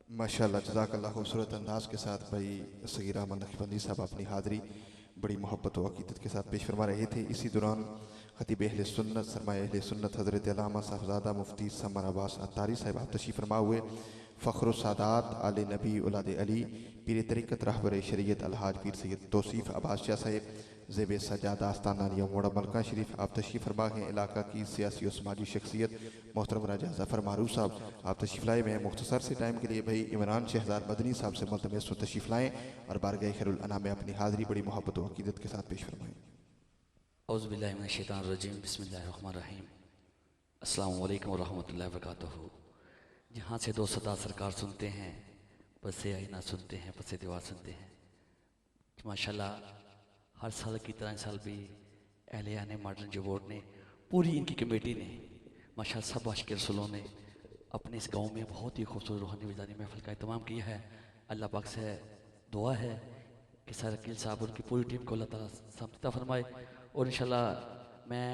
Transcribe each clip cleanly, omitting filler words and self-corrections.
माशाल्लाह जज़ाकल्लाह खूबसूरत अंदाज के साथ भाई सगीरा अहमद नक्शबंदी साहब अपनी हाज़री बड़ी मोहब्बत व अक़ीदत के साथ पेश फरमा रहे थे। इसी दौरान खतीब अहले सुन्नत सरमाए अहले सुन्नत हज़रत अल्लामा साहबज़ादा मुफ्ती समर अब्बास अत्तारी साहब आप तशरीफ़ फरमा हुए। फ़ख्र सादात आले नबी औलाद अली पीर तरीक़त रहबर शरीयत अलहाज पीर सैयद तौसीफ़ अब्बास शाह साहब ज़ेब सजादा आस्ताना लिया मोड़ा मलका शरीफ आप तशरीफ़ फरमा हैं। इलाका की सियासी और समाजी शख्सियत मोहतरम राजा ज़फ़र मारूफ साहब आप तशरीफ़ लाए हैं। मुख्तसर से टाइम के लिए भाई इमरान शहज़ाद मदनी साहब से मुल्तमस तशरीफ़ लाएँ और बारगाह खैरुल अनाम में अपनी हाज़री बड़ी मोहब्बत व अक़ीदत के साथ पेश फरमाएँ। औज़ु बिल्लाहि मिनश शैतानिर रजीम बिस्मिल्लाहिर रहमानिर रहीम अस्सलामु अलैकुम व रहमतुल्लाहि व बरकातुहू। जहाँ से दो सदा सरकार सुनते हैं पसे आईना सुनते हैं पसे दीवार सुनते हैं। माशाल्लाह हर साल की तरह इस साल भी अहलिया ने मॉडर्न जो बोर्ड ने पूरी इनकी कमेटी ने माशाल्लाह सब आशिक़ रसूलों ने अपने इस गांव में बहुत ही खूबसूरत रूहानी विज़ानी महफ़िल का एहतमाम किया है। अल्लाह पाक से दुआ है कि सर अकील साहब उनकी पूरी टीम को अल्लाह ताला समझता फरमाए। और इंशाल्लाह मैं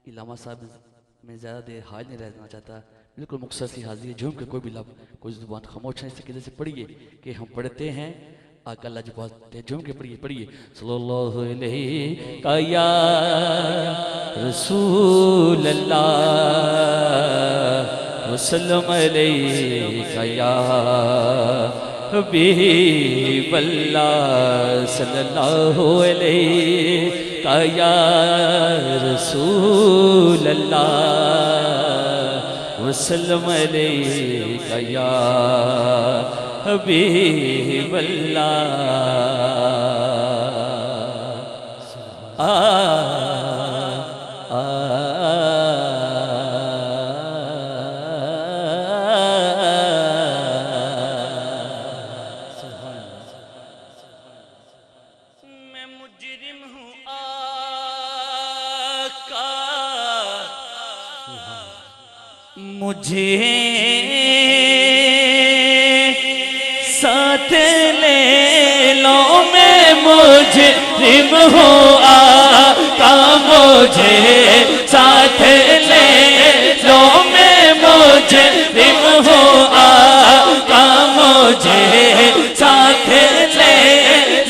इलामा साहब में ज़्यादा देर हाज़िर नहीं रहना चाहता, बिल्कुल मुख्तसर सी हाज़िरी झूम के कोई भी लब कोई ज़ुबान खामोश है इस तरीके से पढ़िए कि हम पढ़ते हैं आका अल्लाह जो बोलते हैं झूम के पढ़िए पढ़िए सल्लल्लाहु अलैहि या रसूल अल्लाह वसल्लम अलैका या हबीब अल्लाह सल्लल्लाहु अलैका या रसूल अल्लाह वसल्लम अलैका या हबीब अल्लाह। मैं मुजरिम हूँ आका मुझे साथ ले लो, मैं मुजरिम हूँ आका मुझे साथ ले लो, मैं मुजरिम हूँ आका मुझे साथ ले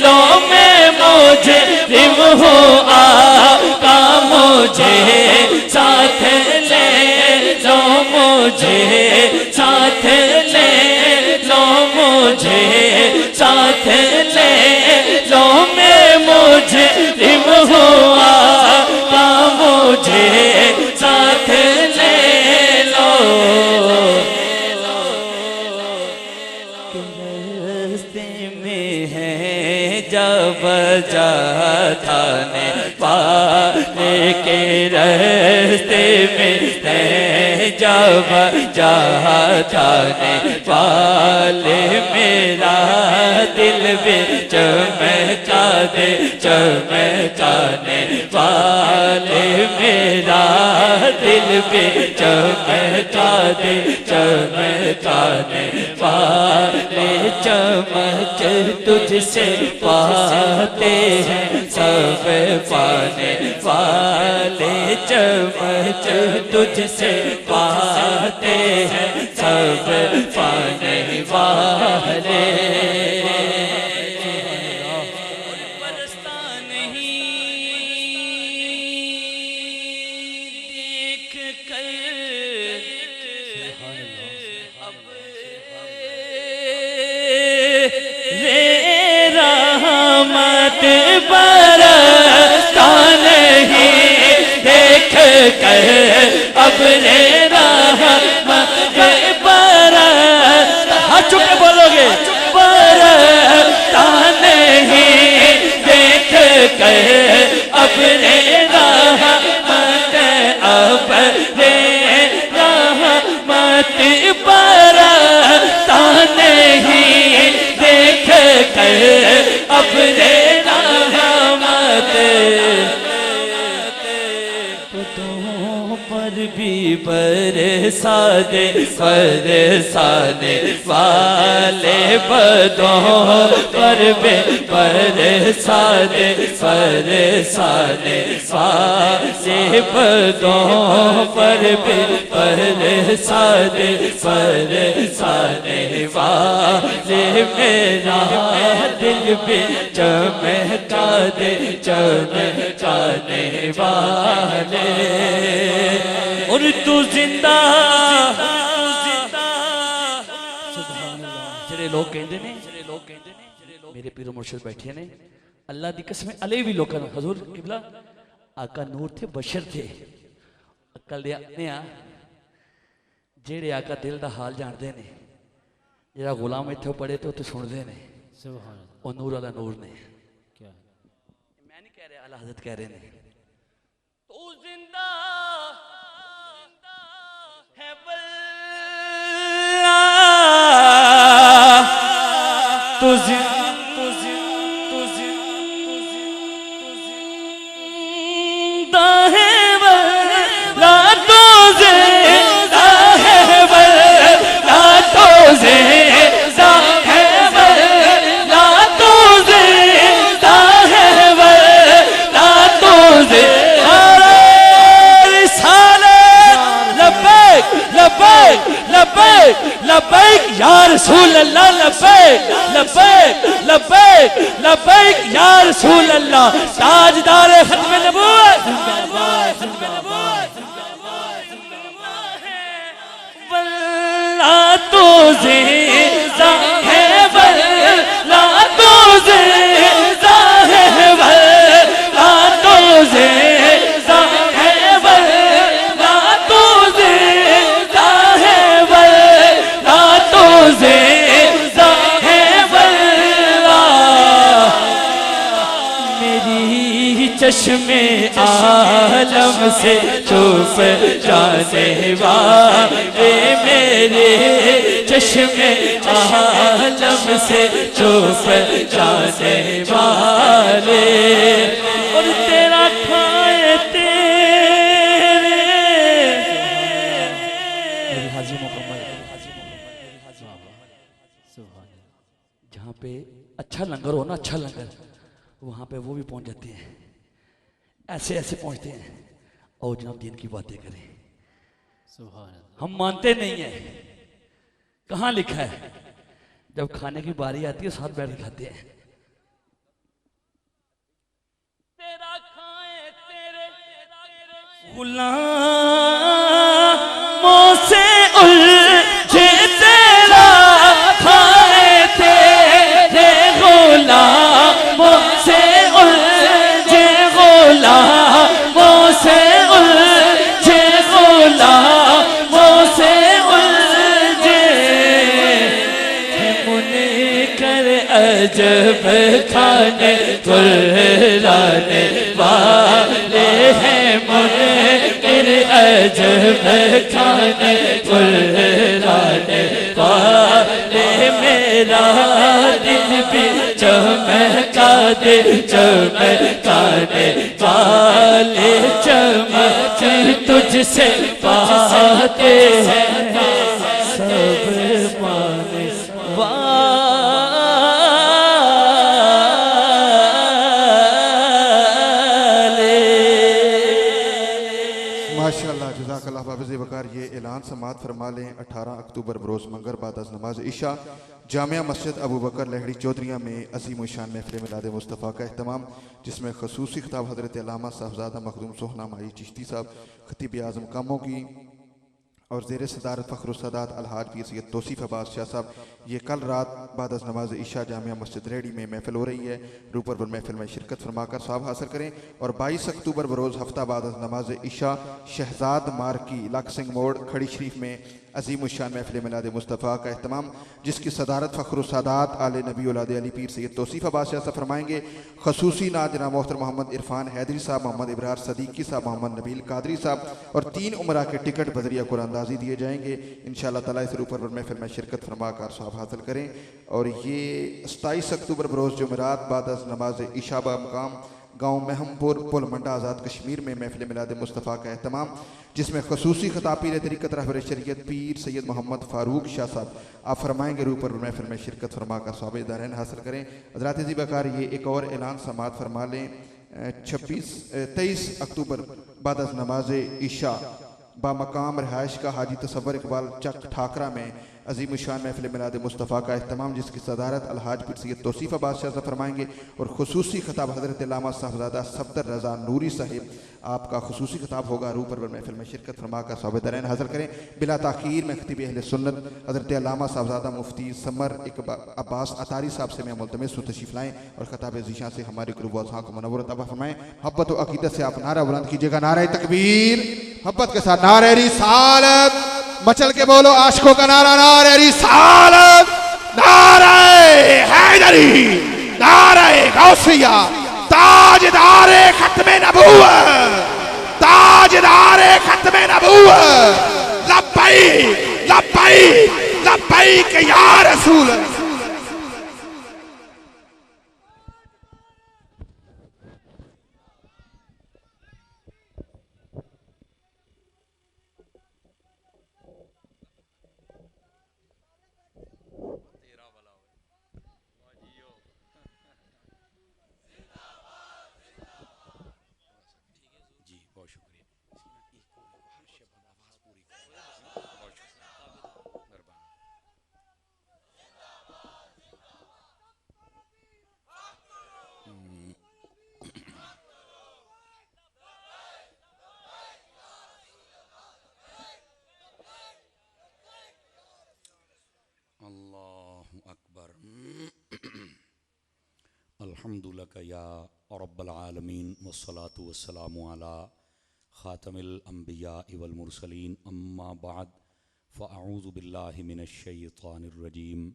लो, मैं मुजरिम हूँ आका मुझे साथ ले लो, मुझे साथ ले लो, मुझे साथ ले लो, मैं मुजरिम हूँ आका मुझे साथ ले लो। रास्ते में है जब जाता ने पाने के रास्ते में है जब जाता ने पाले मेरा दिल भी चमका दे चमकाने वाले मेरा दिल भी चमका दे चमकाने वाले चमक तुझसे पाते हैं सब पाने वाले चमक तुझसे पाते हैं सब पाने वाले। बरसता नहीं देख कर अब रे रहमत बरसता नहीं देख कर अब रे रहमत बरसता। हाथ चुप के बोलोगे बरसता नहीं देख कर अब रे रहमत अब रे रहमत बरसता नहीं देख कर अब रे रहमत। पतों पर भी बरसाने बरसाने वाले बदों पर बे बरसाने बरसाने वाले बदों पर बे बरसाने बरसाने वाले मेरा दिल भी चमका दे चमकाने वाले और तू जिंदा जेड़े लोग कहते ने मेरे पीर मुर्शिद बैठे ने अल्लाह दी कसम अले भी लोग हजूर किबला आका नूर थे बशर थे अकल दे आने आ जेड़े आका दिल दा हाल जानते ने जेड़ा गुलाम इत्थे पढ़े तो उत्थे सुनते ने और नूर वाला नूर ने क्या मैं नहीं कह रहा आला हज़रत कह रहे ने तू जिंदा है वल्ला तू जिंदा है वल्ला तू जिंदा है वल्ला तू जिंदा है वल्ला तू जिंदा है वल्ला तू जिंदा लब्बैक लब्बैक लब्बैक लब्बैक या रसूल अल्लाह लब्बैक लब्बैक लब्बैक लब्बैक या रसूल अल्लाह ताजदार खत्म नबूवत वल्ला तू जिंदा है वल्ला तू जिंदा है वल्ला तू जिंदा है वल्ला तू जिंदा है वल्ला तू जिंदा है वल्ला मेरी चश्मे आलम से छुप जाने वाले मेरे चश्मे आलम से छुप जाने वाले और तेरा खाए तेरे मेरी हाजी मुकम्मल जहाँ पे अच्छा लंगर हो ना अच्छा लंगर वहाँ पे वो भी पहुँच जाते हैं ऐसे ऐसे पहुँचते हैं और जनाब दीन की बातें करें हम मानते नहीं हैं कहाँ लिखा है जब खाने की बारी आती है साथ बैठ के खाते हैं तेरा खाए तेरे गुलामों से उलझे तेरा खाए तेरे गुलामों से उलझे गुलामों से उलझे गुलामों से अजब खाने कुराने वाले हैं मुनकिर अजब खाने कुराने वाले मेरा दिल भी चमका दे चमकाने वाले चमक तुझसे पाते हैं सब माने माशाअल्लाह जज़ाकल्लाह हाफ़िज़ वक़ार। ये ऐलान समात फरमा लें 18 अक्टूबर बरोज़ मंगर बाद अज़ नमाज इशा जामिया मस्जिद अबू बकर लहड़ी चौधरिया में अज़ीम शान महफ़िल मिलाद मुस्तफ़ा का अहतमाम, जिसमें ख़ुसूसी ख़िताब हज़रत अल्लामा साहबज़ादा मखदूम सोहना माई चिश्ती साहब ख़तीब आज़म कामों की और ज़ेर सदारत फ़ख्रुस सादात अलहाज पीर सैयद तौसीफ़ अब्बास शाह साहब। ये कल रात बाद अज़ नमाज इशा जामिया मस्जिद रेडी में महफ़िल हो रही है। रूपर पर महफ़िल में शिरकत फरमाकर सवाब हासिल करें। और 22 अक्टूबर बरोज़ हफ्ता बाद अज़ नमाज इशा शहजाद मार्की लाख सिंह मोड़ खड़ी शरीफ में अज़ीम शान महफ़िल मिलाद मुस्तफ़ा का अहतमाम, जिसकी सदारत फ़ख्रुस सादात आले नबी औलाद अली पीर सैयद तौसीफ़ अब्बास शाह साहब फरमाएंगे। खसूसी नात जनाब मोहतर मोहम्मद इरफान हैदरी साहब, मोहम्मद इब्रार सदीकी साहब, मोहम्मद नबील कादरी साहब और 3 उमरा के टिकट बजरिया कुरानंदाजी दिए जाएंगे। इंशाअल्लाह ताला इस रूपर पर महफ़िल में शिरकत फरमा कर सवाब हासिल करें। और ये 27 अक्टूबर बरोज़ जुमेरात बाद अज़ नमाज इशा बा मकाम गाँव महमपुर पुल मंडा आज़ाद कश्मीर में महफिल मिलाद मुस्तफ़ा का अहतमाम, जिसमें खसूसी खिताब पीर तरीक़त रहबर शरीयत पीर सैयद मोहम्मद फ़ारूक शाह साहब आप फरमाएंगे रूह पर महफिल में शिरकत फरमा का स्वाब दारैन हासिल करें। हज़रात ज़ीबाकार ये एक और ऐलान समात फरमा लें, 23 अक्टूबर बाद अज़ नमाज इशा बामकाम रहायश का हाजी तसव्वुर इकबाल चक ठाकरा में अजीम शान महफिल मिलाद मुस्तफ़ा का अहतमाम, जिसकी सदारत अलहाज पीर सैयद तौसीफ़ अब्बास शाह साहब फरमाएंगे और खुसूसी खिताब हज़रत अल्लामा साहबज़ादा सफदर रज़ा नूरी साहिब आपका खुसूसी खिताब होगा। रूह पर महफिल में शिरकत फरमा का स्वाब दारैन हासिल करें। बिला ताख़ीर में खतीब अहले सुन्नत हज़रत अल्लामा साहबज़ादा मुफ्ती समर अब्बास अतारी साहब से मैं मुल्तमिस हूँ तशरीफ़ लाएँ और खिताब ज़ीशा से हमारे क़ुलूब व अज़हान को मुनव्वर अता फरमाएँ। मोहब्बत व अक़ीदत से आप नारा बुलंद कीजिएगा, नारे तकबीर, मोहब्बत के साथ नारे रिसालत, मचल के बोलो आशिकों का नारा, नारे रिसालत, नारे हैदरी, नारे गौसिया, ताजदारे खत्मे नबूवत, ताजदारे खत्मे नबूवत, लब्बैक लब्बैक लब्बैक या रसूल। अल्लाहु अकबर। अल्हम्दुलिल्लाह या रब्बल आलमीन वस्सलातु वस्सलामु अला खातमिल अंबिया वल मुरसलीन, अम्मा बाद फ़अऊज़ु बिल्लाहि मिनश शैतानिर रजीम,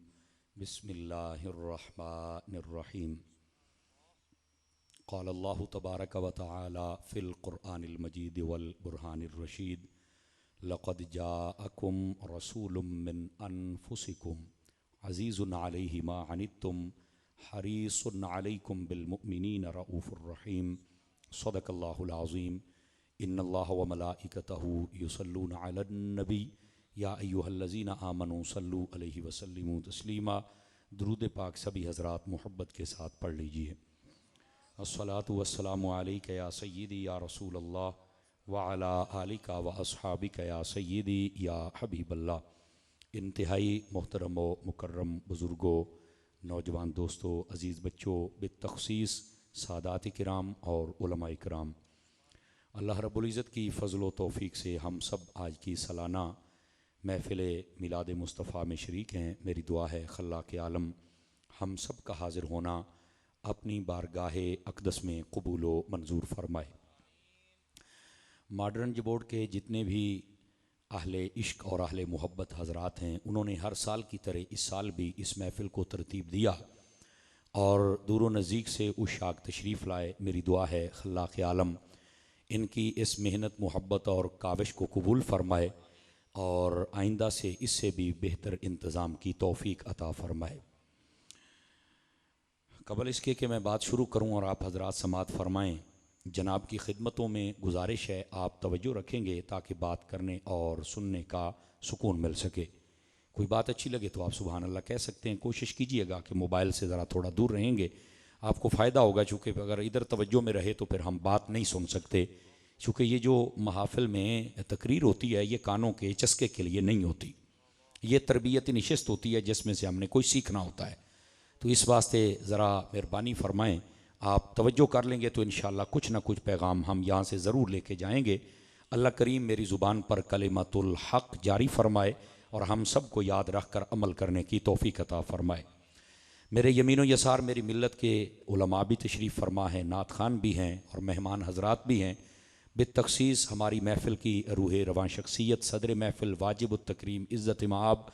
बिस्मिल्लाहिर रहमानिर रहीम। क़ाल अल्लाहु तबारक व तआला फ़िल क़ुरआनिल मजीद वल बुरहानिर रशीद, लक़द जाअकुम रसूलुम मिन अनफुसिकुम अज़ीज़ुन अलैहि मा अनित्तुम हरीसुन अलैकुम बिल मुमिनीन रऊफ़ुर रहीम। सदक़ल्लाहुल अज़ीम। इन्नल्लाह व मलाइकतहु युसल्लूना अलन नबी या अय्युहल्लज़ीना आमनू सल्लू अलैहि व सल्लिमू तस्लीमा। दुरूद पाक सभी हज़रात मोहब्बत के साथ पढ़ लीजिए। अस्सलातु वस्सलामु अलैका या सय्यिदी या रसूल अल्लाह व अला आलिका व अस्हाबिका या सय्यिदी या हबीबल्लाह। इंतहाई मोहतरम व मुकर्रम बुज़ुर्गों, नौजवान दोस्तों, अज़ीज़ बच्चों, बितख़सीस सादात किराम और उलमा किराम, अल्लाह रब्बुल इज़्ज़त की फ़ज़ल व तौफ़ीक़ से हम सब आज की सालाना महफ़िल मिलाद मुस्तफ़ा में शरीक हैं। मेरी दुआ है खल्लाक़ आलम हम सब का हाज़िर होना अपनी बारगाह अक़दस में कबूल व मंजूर फरमाए। मॉडर्न बोर्ड के जितने भी अहले इश्क और अहले मोहब्बत हज़रात हैं, उन्होंने हर साल की तरह इस साल भी इस महफ़िल को तरतीब दिया और दूर व नज़दीक से उशाक तशरीफ़ लाए। मेरी दुआ है खल्लाक़ आलम इनकी इस मेहनत, मोहब्बत और काविश को कबूल फ़रमाए और आइंदा से इससे भी बेहतर इंतज़ाम की तौफ़ीक अता फ़रमाए। कबल इसके कि मैं बात शुरू करूं और आप हज़रात समात फ़रमाएँ, जनाब की खिदमतों में गुजारिश है आप तवज्जो रखेंगे ताकि बात करने और सुनने का सुकून मिल सके। कोई बात अच्छी लगे तो आप सुभान अल्लाह कह सकते हैं। कोशिश कीजिएगा कि मोबाइल से ज़रा थोड़ा दूर रहेंगे, आपको फ़ायदा होगा, चूँकि अगर इधर तवज्जो में रहे तो फिर हम बात नहीं सुन सकते। चूँकि ये जो महाफ़िल में तकरीर होती है ये कानों के चस्के के लिए नहीं होती, ये तरबियती नशिस्त होती है जिसमें से हमने कोई सीखना होता है। तो इस वास्ते ज़रा मेहरबानी फ़रमाएँ, आप तवज्जो कर लेंगे तो इंशाअल्लाह कुछ ना कुछ पैगाम हम यहाँ से ज़रूर लेके जाएंगे। अल्लाह करीम मेरी ज़ुबान पर कलिमतुल हक़ जारी फ़रमाए और हम सब को याद रख कर अमल करने की तौफ़ीक़ अता फ़रमाए। मेरे यमीन व यसार मेरी मिल्लत के उलमा भी तशरीफ़ फ़रमा हैं, नात ख़ान भी हैं और मेहमान हज़रात भी हैं। बितख़सीस हमारी महफ़िल की रूह रवां शख्सियत सदर महफ़िल वाजिब तकरीम इज़्ज़त माब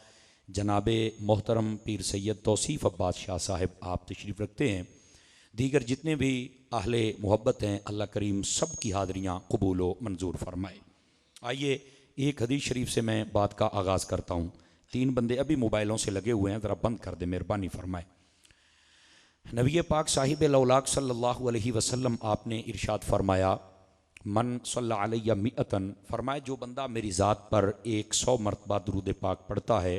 जनाब मोहतरम पीर सैयद तौसीफ़ अब्बास शाह साहिब आप तशरीफ़ रखते हैं। दीगर जितने भी अहले मोहब्बत हैं, अल्लाह करीम सब की हाज़रियाँ कबूल व मंजूर फ़रमाए। आइए एक हदीस शरीफ से मैं बात का आगाज़ करता हूँ। 3 बंदे अभी मोबाइलों से लगे हुए हैं, ज़रा बंद कर दे मेहरबानी फ़रमाए। नबी पाक साहिब लौलाक सल्लल्लाहु अलैहि वसल्लम आपने इरशाद फरमाया, मन सल्ला अलैया मिअतन, फरमाया जो बंदा मेरी ज़ात पर 100 मरतबा दुरूद पाक पढ़ता है,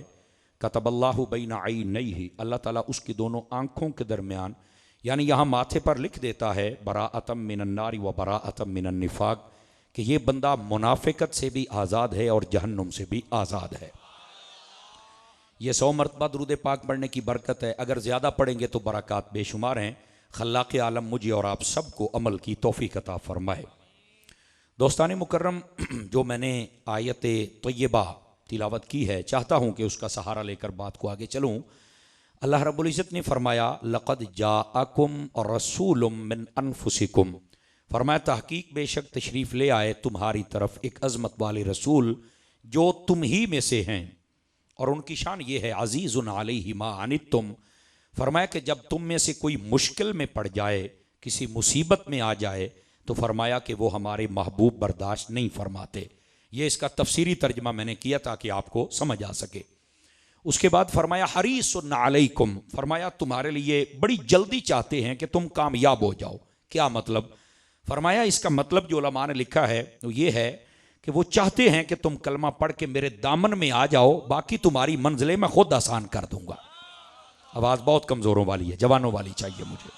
कतबल्लाहु बैना ऐनैहि, अल्लाह ताला उसकी दोनों आँखों के दरमियान, यानी यहाँ माथे पर लिख देता है, बराअतम मिनन नारी व बराअतम मिनन निफाक, कि ये बंदा मुनाफिकत से भी आज़ाद है और जहन्नुम से भी आज़ाद है। ये 100 मरतबा दुरूद पाक पढ़ने की बरकत है। अगर ज़्यादा पढ़ेंगे तो बरक़ात बेशुमार हैं। खल्लाक़ आलम मुझे और आप सबको अमल की तौफ़ीक़ अता फ़रमाए। दोस्तान मुकर्रम, जो मैंने आयत तय्यबा तिलावत की है, चाहता हूँ कि उसका सहारा लेकर बात को आगे चलूँ। अल्लाह रब्बुल इज़्ज़त ने फरमाया, लक़द जाअकुम रसूलुम मिन अनफुसिकुम, फरमाया तहकीक बेशक तशरीफ़ ले आए तुम्हारी तरफ एक अज़मत वाले रसूल जो तुम ही में से हैं, और उनकी शान ये है, अज़ीज़ुन अलैहि मा अनित्तुम, फरमाया कि जब तुम में से कोई मुश्किल में पड़ जाए, किसी मुसीबत में आ जाए, तो फरमाया कि वो हमारे महबूब बर्दाश्त नहीं फरमाते। ये इसका तफसीरी तर्जमा मैंने किया ताकि आपको समझ आ सके। उसके बाद फरमाया हरीसुन अलैकुम, फरमाया तुम्हारे लिए बड़ी जल्दी चाहते हैं कि तुम कामयाब हो जाओ। क्या मतलब? फरमाया इसका मतलब जो उलमा ने लिखा है तो ये है कि वो चाहते हैं कि तुम कलमा पढ़ के मेरे दामन में आ जाओ, बाकी तुम्हारी मंजिलें मैं खुद आसान कर दूंगा। आवाज़ बहुत कमज़ोरों वाली है, जवानों वाली चाहिए मुझे।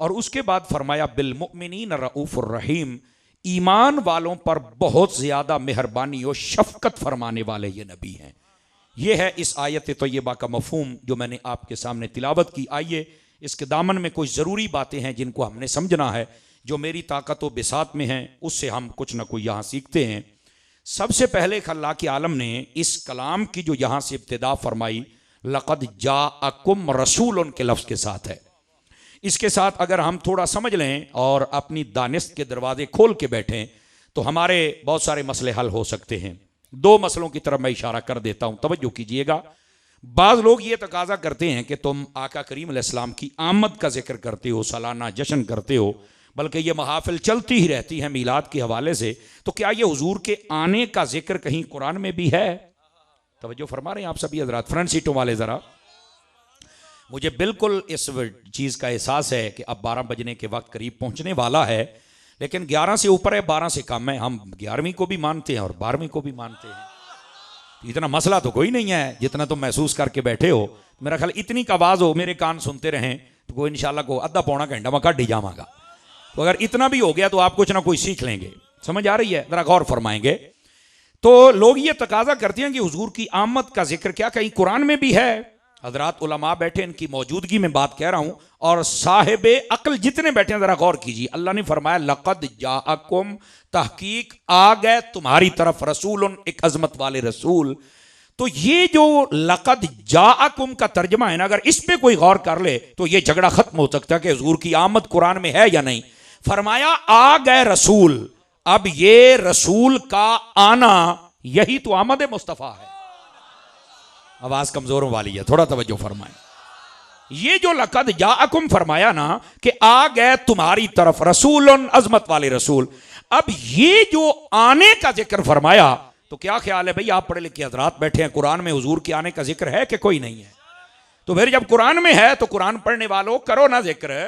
और उसके बाद फरमाया बिल मुमिनीन रऊफ़ुर रहीम, ईमान वालों पर बहुत ज़्यादा मेहरबानी और शफ़क़त फरमाने वाले ये नबी हैं। ये है इस आयत तय्यबा का मफ़हूम जो मैंने आपके सामने तिलावत की। आइए इसके दामन में कुछ ज़रूरी बातें हैं जिनको हमने समझना है, जो मेरी ताकत व बिसात में हैं, उससे हम कुछ ना कुछ यहाँ सीखते हैं। सबसे पहले खल्लाक़ आलम ने इस कलाम की जो यहाँ से इब्तिदा फरमाई, लक़द जाअकुम रसूल के लफ्ज़ के साथ है। इसके साथ अगर हम थोड़ा समझ लें और अपनी दानिश के दरवाजे खोल के बैठें तो हमारे बहुत सारे मसले हल हो सकते हैं। 2 मसलों की तरफ मैं इशारा कर देता हूँ, तवज्जो कीजिएगा। बाज़ लोग ये तकाजा करते हैं कि तुम आका करीम अलैहिस्सलाम की आमद का जिक्र करते हो, सालाना जश्न करते हो, बल्कि ये महाफिल चलती ही रहती है मीलाद के हवाले से, तो क्या ये हुजूर के आने का जिक्र कहीं कुरान में भी है? तवज्जो फरमा रहे हैं आप सभी हजरात? फ्रंट सीटों वाले ज़रा, मुझे बिल्कुल इस चीज़ का एहसास है कि अब 12 बजने के वक्त करीब पहुंचने वाला है, लेकिन 11 से ऊपर है, 12 से कम है। हम 11वीं को भी मानते हैं और 12वीं को भी मानते हैं। इतना मसला तो कोई नहीं है जितना तुम महसूस करके बैठे हो। मेरा ख्याल इतनी का आवाज़ हो, मेरे कान सुनते रहें तो कोई इंशाल्लाह को अद्धा पौना घंटा में कट ही जाऊंगा। तो अगर इतना भी हो गया तो आप कुछ ना कुछ सीख लेंगे। समझ आ रही है? जरा गौर फरमाएंगे। तो लोग ये तकाजा करते हैं कि हुजूर की आमद का जिक्र क्या कहीं कुरान में भी है? हजरात उलमा बैठे, इनकी मौजूदगी में बात कह रहा हूं, और साहिबे अक्ल जितने बैठे हैं जरा गौर कीजिए। अल्लाह ने फरमाया लक़द जाअकुम, तहकीक आ गए तुम्हारी तरफ रसूल, एक अजमत वाले रसूल। तो ये जो लक़द जाअकुम का तर्जमा है ना, अगर इस पे कोई गौर कर ले तो ये झगड़ा खत्म हो सकता है कि हुजूर की आमद कुरान में है या नहीं। फरमाया आ गए रसूल, अब ये रसूल का आना यही तो आमद मुस्तफ़ा है। आवाज कमजोरों वाली है, थोड़ा तवज्जो फरमाएं। ये जो लक़द जाअकुम फरमाया ना कि आ गए तुम्हारी तरफ रसूल, अजमत वाले रसूल, अब ये जो आने का जिक्र फरमाया, तो क्या ख्याल है भाई, आप पढ़े लिखे हजरात बैठे हैं, कुरान में हुजूर के आने का जिक्र है कि कोई नहीं है? तो फिर जब कुरान में है तो कुरान पढ़ने वालों करो ना जिक्र।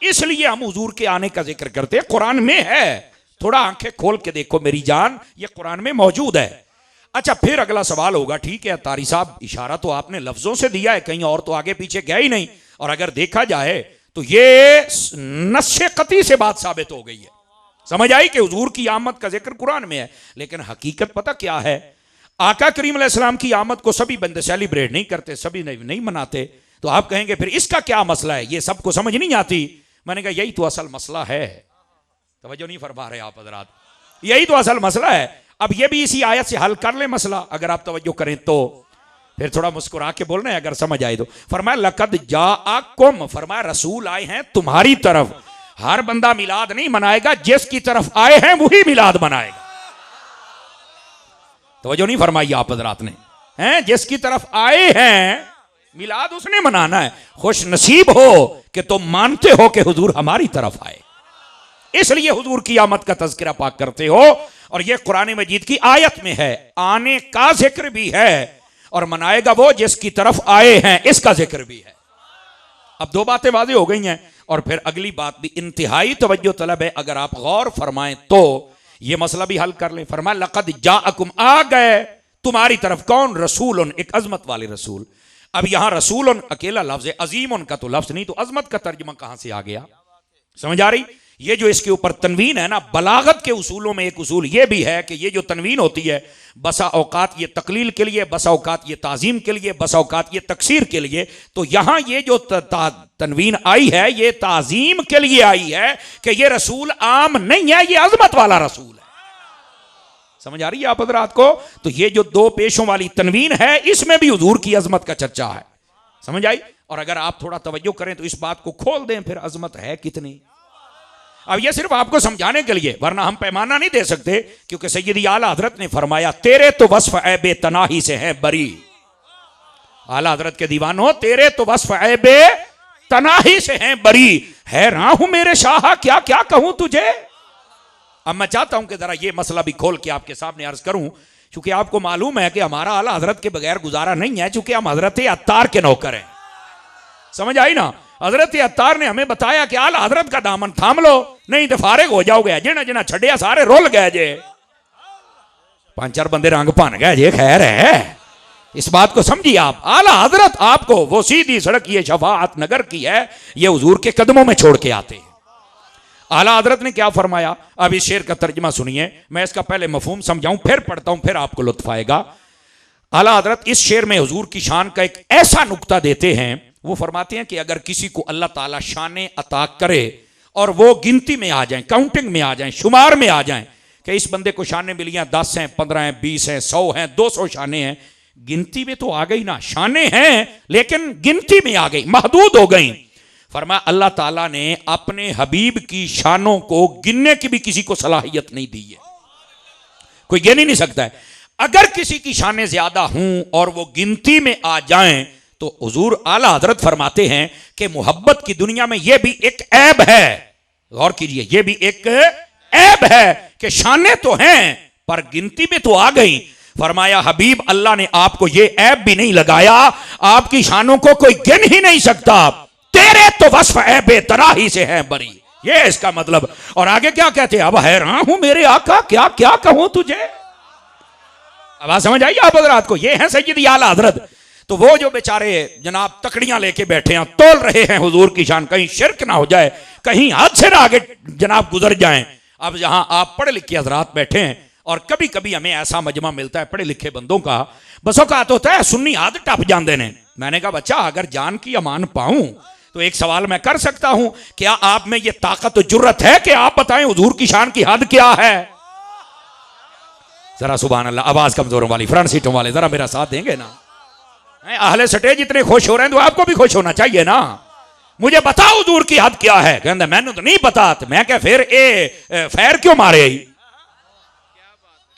इसलिए हम हुजूर के आने का जिक्र करते हैं, कुरान में है। थोड़ा आंखें खोल के देखो मेरी जान, ये कुरान में मौजूद है। अच्छा, फिर अगला सवाल होगा, ठीक है तारी साहब, इशारा तो आपने लफ्जों से दिया है, कहीं और तो आगे पीछे गया ही नहीं, और अगर देखा जाए तो ये नस्से कती से बात साबित हो गई है। समझ आई कि हुजूर की आमद का जिक्र कुरान में है, लेकिन हकीकत पता क्या है? आका करीम अलैहिस्सलाम की आमद को सभी बंदे सेलिब्रेट नहीं करते, सभी नहीं मनाते। तो आप कहेंगे फिर इसका क्या मसला है? ये सबको समझ नहीं आती। मैंने कहा यही तो असल मसला है। तवज्जो नहीं फरमा रहे आप हजरात, यही तो असल मसला है। अब ये भी इसी आयत से हल कर ले मसला, अगर आप तवज्जो करें तो। फिर थोड़ा मुस्कुरा के बोलना है अगर समझ आए तो। फरमाया लक़द जाअकुम, फरमाया रसूल आए हैं तुम्हारी तरफ। हर बंदा मिलाद नहीं मनाएगा, जिसकी तरफ आए हैं वही मिलाद मनाएगा। तवज्जो नहीं फरमाई आप हजरात ने, हैं? जिसकी तरफ आए हैं मिलाद उसने मनाना है। खुश नसीब हो कि तुम मानते हो कि हुजूर हमारी तरफ आए, इसलिए हुजूर की आमद का तज़किरा पाक करते हो। और यह कुरान मजीद की आयत में है, आने का जिक्र भी है, और मनाएगा वो जिसकी तरफ आए हैं, इसका जिक्र भी है। अब दो बातें वाज़ेह हो गई हैं और फिर अगली बात भी इंतहाई तवज्जो तलब है, अगर आप गौर फरमाएं तो ये मसला भी हल कर लें। फरमाया लक़द जाअकुम, आ गए तुम्हारी तरफ कौन, रसूल, एक अजमत वाले रसूल। अब यहां रसूल अकेला लफ्ज है, अजीम का तो लफ्ज नहीं, तो अजमत का तर्जुमा कहां से आ गया? समझ आ रही? ये जो इसके ऊपर तनवीन है ना, बलागत के उसूलों में एक उसूल ये भी है कि ये जो तनवीन होती है बसा औकात ये तकलील के लिए, बसा औकात ये ताजीम के लिए, बसा औकात ये तकसीर के लिए। तो यहां ये जो तनवीन आई है ये ताजीम के लिए आई है कि ये रसूल आम नहीं है, ये अजमत वाला रसूल है। समझ आ रही है आप हज़रात को? तो ये जो दो पेशों वाली तनवीन है इसमें भी हुजूर की अजमत का चर्चा है। समझ आई? और अगर आप थोड़ा तवज्जो करें तो इस बात को खोल दें फिर अजमत है कितनी। अब ये सिर्फ आपको समझाने के लिए, वरना हम पैमाना नहीं दे सकते, क्योंकि सैयदी आला हजरत ने फरमाया तेरे तो वस्फ ऐबे तनाही से हैं बरी। आला हजरत के दीवानों, तेरे तो वस्फ ऐबे तनाही से हैं बरी। हैरान हूं मेरे शाह, क्या क्या कहूं तुझे। अब मैं चाहता हूं कि जरा ये मसला भी खोल के आपके सामने अर्ज करूं, क्योंकि आपको मालूम है कि हमारा आला हजरत के बगैर गुजारा नहीं है, चूंकि हम हजरत अत्तार के नौकर हैं। समझ आई ना? हजरत अत्तार ने हमें बताया कि आला हजरत का दामन थाम लो, नहीं तो फारिग हो जाओगे। जिन्हें जिन्हें छड़िया सारे रोल गए जे, 5-4 बंदे रंग भन गए जे। खैर है, इस बात को समझिए आप। आला हजरत आपको वो सीधी सड़क ये शफाअत नगर की है, ये हुजूर के कदमों में छोड़ के आते हैं। आला हजरत ने क्या फरमाया, अब इस शेर का तर्जुमा सुनिए। मैं इसका पहले मफहूम समझाऊं फिर पढ़ता हूं, फिर आपको लुत्फ आएगा। आला हजरत इस शेर में हुजूर की शान का एक ऐसा नुक्ता देते हैं, वो फरमाते हैं कि अगर किसी को अल्लाह ताला शाने अता करे और वो गिनती में आ जाएं, काउंटिंग में आ जाएं, शुमार में आ जाएं कि इस बंदे को शाने मिली हैं 10 हैं, 15 हैं, 20 हैं, 100 हैं, 200 शाने हैं, गिनती में तो आ गई ना, शाने हैं लेकिन गिनती में आ गई, महदूद हो गई। फरमाया अल्लाह ताला ने अपने हबीब की शानों को गिनने की भी किसी को सलाहियत नहीं दी है, कोई गिन ही नहीं सकता है। अगर किसी की शानें ज्यादा हों और वो गिनती में आ जाएं तो हुजूर आला हजरत फरमाते हैं कि मोहब्बत की दुनिया में यह भी एक ऐब है। गौर कीजिए, यह भी एक ऐब है कि शानें तो हैं पर गिनती में तो आ गई। फरमाया हबीब अल्लाह ने आपको यह ऐब भी नहीं लगाया, आपकी शानों को कोई गिन ही नहीं सकता। तेरे तो वस्फ ऐबे तराही से हैं बरी, ये इसका मतलब। और आगे क्या कहते हैं, अब हैरान हूं मेरे आका, क्या क्या कहूं तुझे। अब समझ आई आप हजरात को? ये है सैयदी आला हजरत। तो वो जो बेचारे जनाब तकड़ियां लेके बैठे हैं, तोल रहे हैं हुजूर की शान, कहीं शिरक ना हो जाए, कहीं हाथ से ना आगे जनाब गुजर जाएं। अब जहां आप पढ़े लिखे हजरात बैठे हैं और कभी कभी हमें ऐसा मजमा मिलता है पढ़े लिखे बंदों का, बसों का तो होता है सुन्नी हाथ टप जाते हैं। मैंने कहा बच्चा अगर जान की अमान पाऊं तो एक सवाल मैं कर सकता हूं, क्या आप में यह ताकत और जुर्रत है कि आप बताएं हुजूर की शान की हद क्या है? जरा सुभान अल्लाह, आवाज कमजोरों वाली फ्रंट सीटों वाले जरा मेरा साथ देंगे ना? अहले स्टेज इतने खुश हो रहे हैं तो आपको भी खुश होना चाहिए ना। मुझे बताओ हुजूर की हद क्या है? कहते मैंने तो नहीं पता। तो मैं क्या फिर फैर क्यों मारे,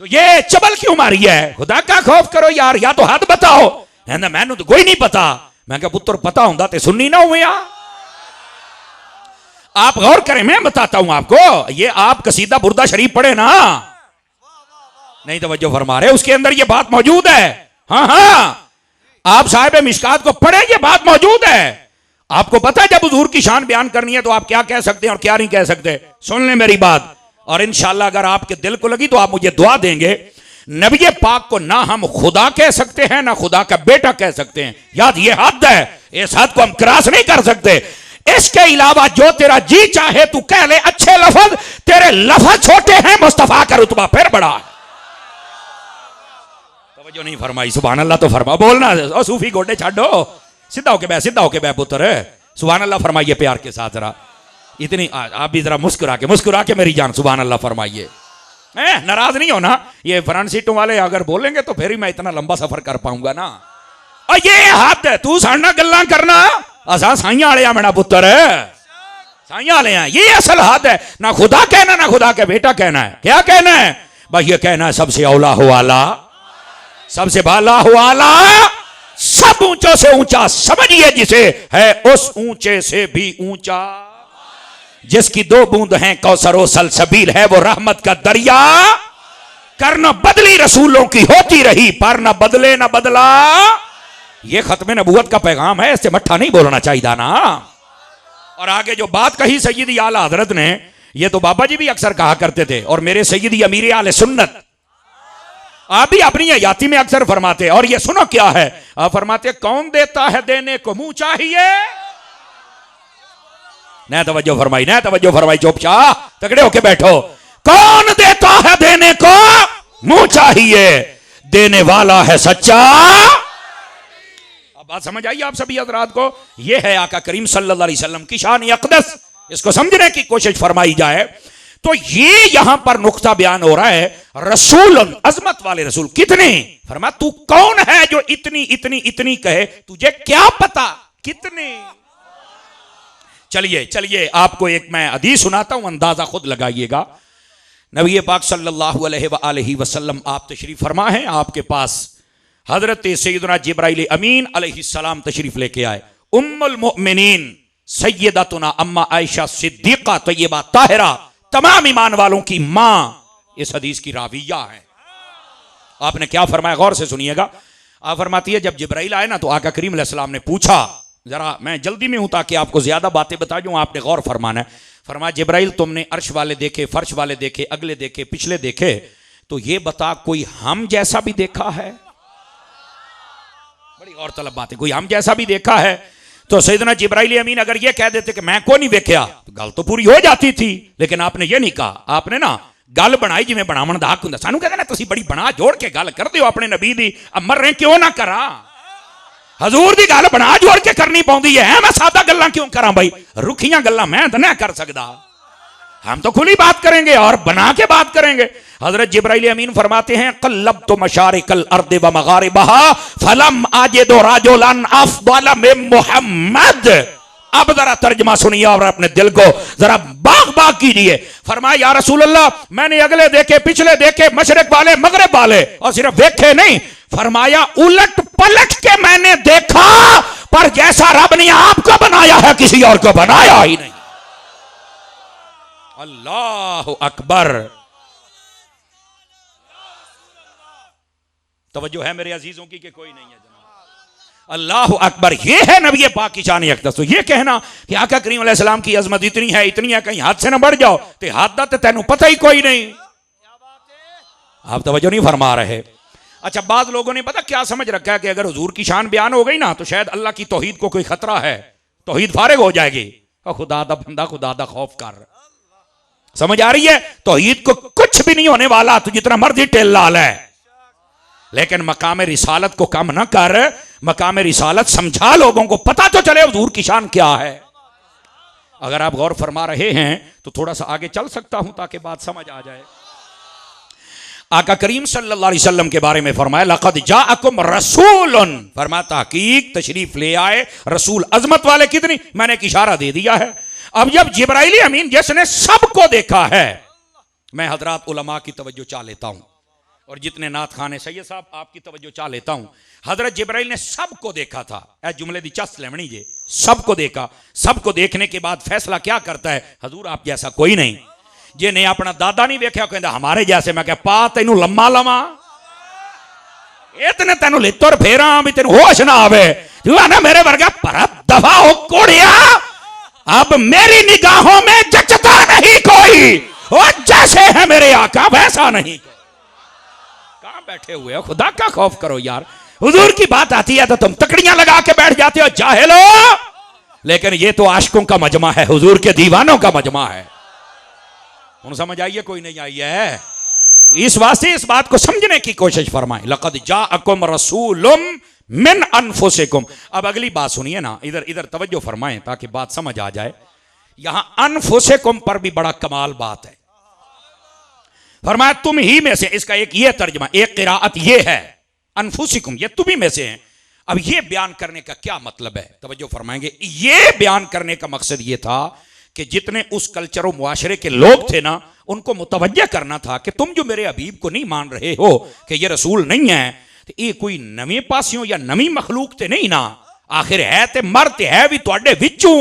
तो ये चबल क्यों मारी है? खुदा का खौफ करो यार, या तो हद बताओ। कहते मैंने तो कोई नहीं पता। मैं क्या पुत्र पता होता तो सुननी ना हुए। आप गौर करें, मैं बताता हूं आपको। ये आप कसीदा बुर्दा शरीफ पढ़े ना, नहीं तवज्जो फरमा रहे, उसके अंदर ये बात मौजूद है। हाँ हाँ, आप साहिब मिशकात को पढ़े, ये बात मौजूद है। आपको पता है जब हुजूर की शान बयान करनी है तो आप क्या कह सकते हैं और क्या नहीं कह सकते। सुन लें मेरी बात, और इंशाअल्लाह अगर आपके दिल को लगी तो आप मुझे दुआ देंगे। नबी पाक को ना हम खुदा कह सकते हैं ना खुदा का बेटा कह सकते हैं। याद ये हद है, इस हद को हम क्रॉस नहीं कर सकते। इसके अलावा जो तेरा जी चाहे तू कह ले अच्छे लफ्ज, तेरे लफ्ज छोटे हैं, मुस्तफा का रुतबा फिर बड़ा। जो नहीं फरमाई सुभान अल्लाह तो फरमा, बोलना ओ सूफी गोडे छाड़ो, सीधा होके बह, सीधा होके बह पुत्र, सुभान अल्लाह फरमाइए प्यार के साथ। जरा इतनी आप भी जरा मुस्कुरा के मेरी जान सुभान अल्लाह फरमाइए। नाराज नहीं होना, ये फ्रंट सीटों वाले अगर बोलेंगे तो फिर ही मैं इतना लंबा सफर कर पाऊंगा ना। और ये हाथ है, तू साढ़ा गल्ला करना, असा साइया वाले मेरा पुत्र, साइया वाले हैं, ये असल हाथ है। ना खुदा कहना ना खुदा का बेटा कहना है। क्या कहना है भाई? ये कहना है सबसे औला हो आला, सबसे बाला हो आला, सब ऊंचों से ऊंचा समझिए जिसे, है उस ऊंचे से भी ऊंचा, जिसकी 2 बूंद हैं कौसर सलसबील, है वो रहमत का दरिया। कर न बदली रसूलों की होती रही, पर न बदले न बदला। ये खत्म नबूवत का पैगाम है, इससे मट्ठा नहीं बोलना चाहिए ना। और आगे जो बात कही सैयदी आला हजरत ने, ये तो बाबा जी भी अक्सर कहा करते थे और मेरे सैयदी अमीर आले सुन्नत आप भी अपनी हयाती में अक्सर फरमाते। और ये सुनो क्या है, आप फरमाते कौन देता है देने को मुंह चाहिए। न तवज्जो फरमाई चुपचाप तगड़े होके बैठो। कौन देता है देने को मुंह चाहिए, देने वाला है सच्चा। अब बात समझ आई आप सभी हजरात को। यह है आका करीम सल्लल्लाहु अलैहि वसल्लम की शान अक़दस। इसको समझने की कोशिश फरमाई जाए तो ये यहां पर नुक्ता बयान हो रहा है, रसूल अजमत वाले रसूल कितने। फरमा तू कौन है जो इतनी इतनी इतनी कहे, तुझे क्या पता कितने। चलिए चलिए आपको एक मैं हदीस सुनाता हूं, अंदाजा खुद लगाइएगा। नबी पाक सल्लल्लाहु अलैहि वसल्लम आप तशरीफ फरमा है, आपके पास हजरत सैयदना जिब्राइल अमीन अलैहिस्सलाम तशरीफ लेके आए। उम्मुल मोमिनीन सैयदतुना अम्मा आयशा सिद्दीका तय्यबा ताहिरा तमाम ईमान वालों की मां इस हदीस की राविया है। आपने क्या फरमाया, गौर से सुनिएगा। आप फरमाती है जब जिब्राइल आए ना तो आका करीम अलैहिस्सलाम ने पूछा, जरा मैं जल्दी में हूं ताकि आपको ज्यादा बातें बता दूं, आपने गौर फरमाना है। फरमाया जिब्राइल तुमने अर्श वाले देखे, फर्श वाले देखे, अगले देखे, पिछले देखे, तो ये बता कोई हम जैसा भी देखा है। बड़ी गौर तलब बात है, कोई हम जैसा भी देखा है। तो सैयदना जिब्राइल अमीन अगर ये कह देते कि मैं को नहीं देखा तो गल तो पूरी हो जाती थी, लेकिन आपने ये नहीं कहा। आपने ना गल बनाई जिवें बनावन दा हक हुंदा। सानू कहंदे ना तुसीं बड़ी बना जोड़ के गल करदे हो अपने नबी दी, अमर ने क्यों ना करा। हजूर दी गल बना जोड़ के करनी पौंदी है, मैं सादा गल्लां क्यों करा भाई। रुखियां गल्लां मैं तो नहीं कर सकदा, हम तो खुली बात करेंगे और बना के बात करेंगे। हजरत जिब्राइल अमीन फरमाते हैं कल्लब तो मशारिकल अर्द व मगारिबहा फलम आजिदु रजुलन अफदल मिन मुहम्मद। अब जरा तर्जमा सुनिए और अपने दिल को जरा बाग बाग कीजिए। फरमाया या रसूल अल्लाह मैंने अगले देखे, पिछले देखे, मशरिक वाले, मगरिब वाले, और सिर्फ देखे नहीं, फरमाया उलट पलट के मैंने देखा, पर जैसा रब ने आपको बनाया है किसी और को बनाया ही नहीं। अल्लाह अकबर। तवज्जो है मेरे अजीजों की कि कोई नहीं है जनाब। अल्लाह अकबर। ये है नबी पाक की शान अक़दस। तो ये कहना कि आका करीम अलैहिस्सलाम की अजमत इतनी है कहीं हाथ से ना बढ़ जाओ, तो हाथ दा तेनू पता ही कोई नहीं। आप तवज्जो नहीं फरमा रहे। अच्छा बाद लोगों ने पता क्या समझ रखा है कि अगर हुजूर की शान बयान हो गई ना तो शायद अल्लाह की तौहीद को कोई खतरा है, तौहीद फारिग हो जाएगी। खुदा दा बंदा खुदा दा खौफ कर। समझ आ रही है? तौहीद को कुछ भी नहीं होने वाला, तो जितना मर्जी टेल लाल है, लेकिन मकाम रिसालत को कम ना कर। मकाम रिसालत समझा, लोगों को पता तो चले हुजूर की शान क्या है। अगर आप गौर फरमा रहे हैं तो थोड़ा सा आगे चल सकता हूं ताकि बात समझ आ जाए। आका करीम सल्लल्लाहु अलैहि वसल्लम के बारे में फरमाया लक़द जाअकुम रसूलुन, फरमाया ताकीक तशरीफ ले आए रसूल अजमत वाले। कितनी मैंने एक इशारा दे दिया है। अब जब जिब्राइल अमीन जिसने सबको देखा है, मैं हजरात उलमा की तवज्जो चाह लेता हूं और जितने नात खाने सैयद साहब आपकी तवज्जो चाह लेता हूं। हजरत जिब्राइल ने सबको देखा था। ए जुमले दी चस लेवनी जे, सबको देखा। सबको देखने के बाद फैसला क्या करता है, हजूर आप जैसा कोई नहीं। जिन्हें अपना दादा नहीं देखा कहता हमारे जैसे। मैं क्या पा तेनू लम्मा लवा, इतने तेनू लित्तर फेरा भी तेन होश ना आवे। तू ना मेरे वर्गा पर दफा हो कोड़िया, अब मेरी निगाहों में जचता नहीं कोई, और जैसे है मेरे आका वैसा नहीं। कहां बैठे हुए हो, खुदा का खौफ करो यार। हुजूर की बात आती है तो तुम तकड़ियां लगा के बैठ जाते हो जाहिलो। लेकिन ये तो आशिकों का मजमा है, हुजूर के दीवानों का मजमा है। उन समझ आइए कोई नहीं आई है। इस वास्ते इस बात को समझने की कोशिश फरमाएं। लक़द जाअकुम रसूलुम मिन अनफुसिकुम। अब अगली बात सुनिए ना, इधर इधर तवज्जो फरमाएं ताकि बात समझ आ जाए। यहां अनफुसिकुम पर भी बड़ा कमाल बात है। फरमाया तुम ही में से। इसका एक ये तर्जमा, एक क़िराअत ये है अनफुसिकुम, ये तुम ही में से हैं। अब ये बयान करने का क्या मतलब है, तवज्जो फरमाएंगे। ये बयान करने का मकसद ये था कि जितने उस कल्चर और मुआशरे के लोग थे ना, उनको मुतवज्जा करना था कि तुम जो मेरे हबीब को नहीं मान रहे हो कि ये रसूल नहीं है, तो ये कोई नवे पासियों या नवी मखलूक ते नहीं ना, आखिर है ते मरते है भी तुहाडे विचों।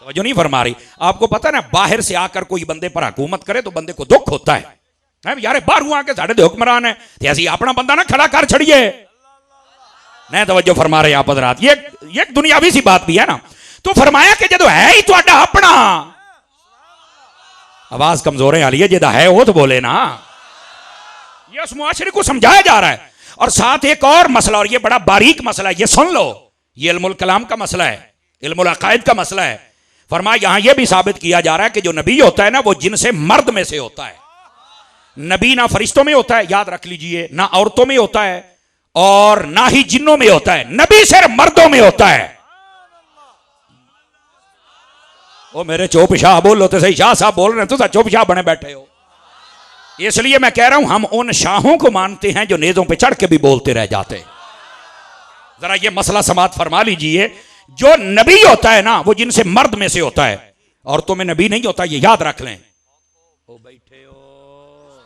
जो नहीं फरमा रही। आपको पता ना बाहर से आकर कोई बंदे पर हुकूमत करे तो बंदे को दुख होता है यार बाहर आके साढ़े दे हुक्मरान है, तो ऐसी अपना बंदा ना खड़ा कर छड़िए। नहीं तवज्जो फरमा रहे आप हज़रात, ये दुनियावी सी बात भी है ना। तो फरमाया कि जो है ही तो अपना, आवाज कमजोर है आलिए, जेदा है वो तो बोले ना। ये उस मुआशरे को समझाया जा रहा है। और साथ एक और मसला, और ये बड़ा बारीक मसला है, ये सुन लो, ये इल्मुल कलाम का मसला है, इल्मुल अकायद का मसला है। फरमाया यहां यह भी साबित किया जा रहा है कि जो नबी होता है ना, वो जिनसे मर्द में से होता है। नबी ना फरिश्तों में होता है, याद रख लीजिए, ना औरतों में होता है और ना ही जिन्नों में होता है, नबी सिर्फ मर्दों में होता है। ओ मेरे चौप शाह बोलो तो सही, शाह साहब बोल रहे हैं तो चौप शाह बने बैठे हो। इसलिए मैं कह रहा हूं, हम उन शाहों को मानते हैं जो नेजों पे चढ़ के भी बोलते रह जाते। जरा ये मसला समाप्त फरमा लीजिए। जो नबी होता है ना, वो जिनसे मर्द में से होता है, औरतों में नबी नहीं होता, ये याद रख लें। ओ बैठे हो,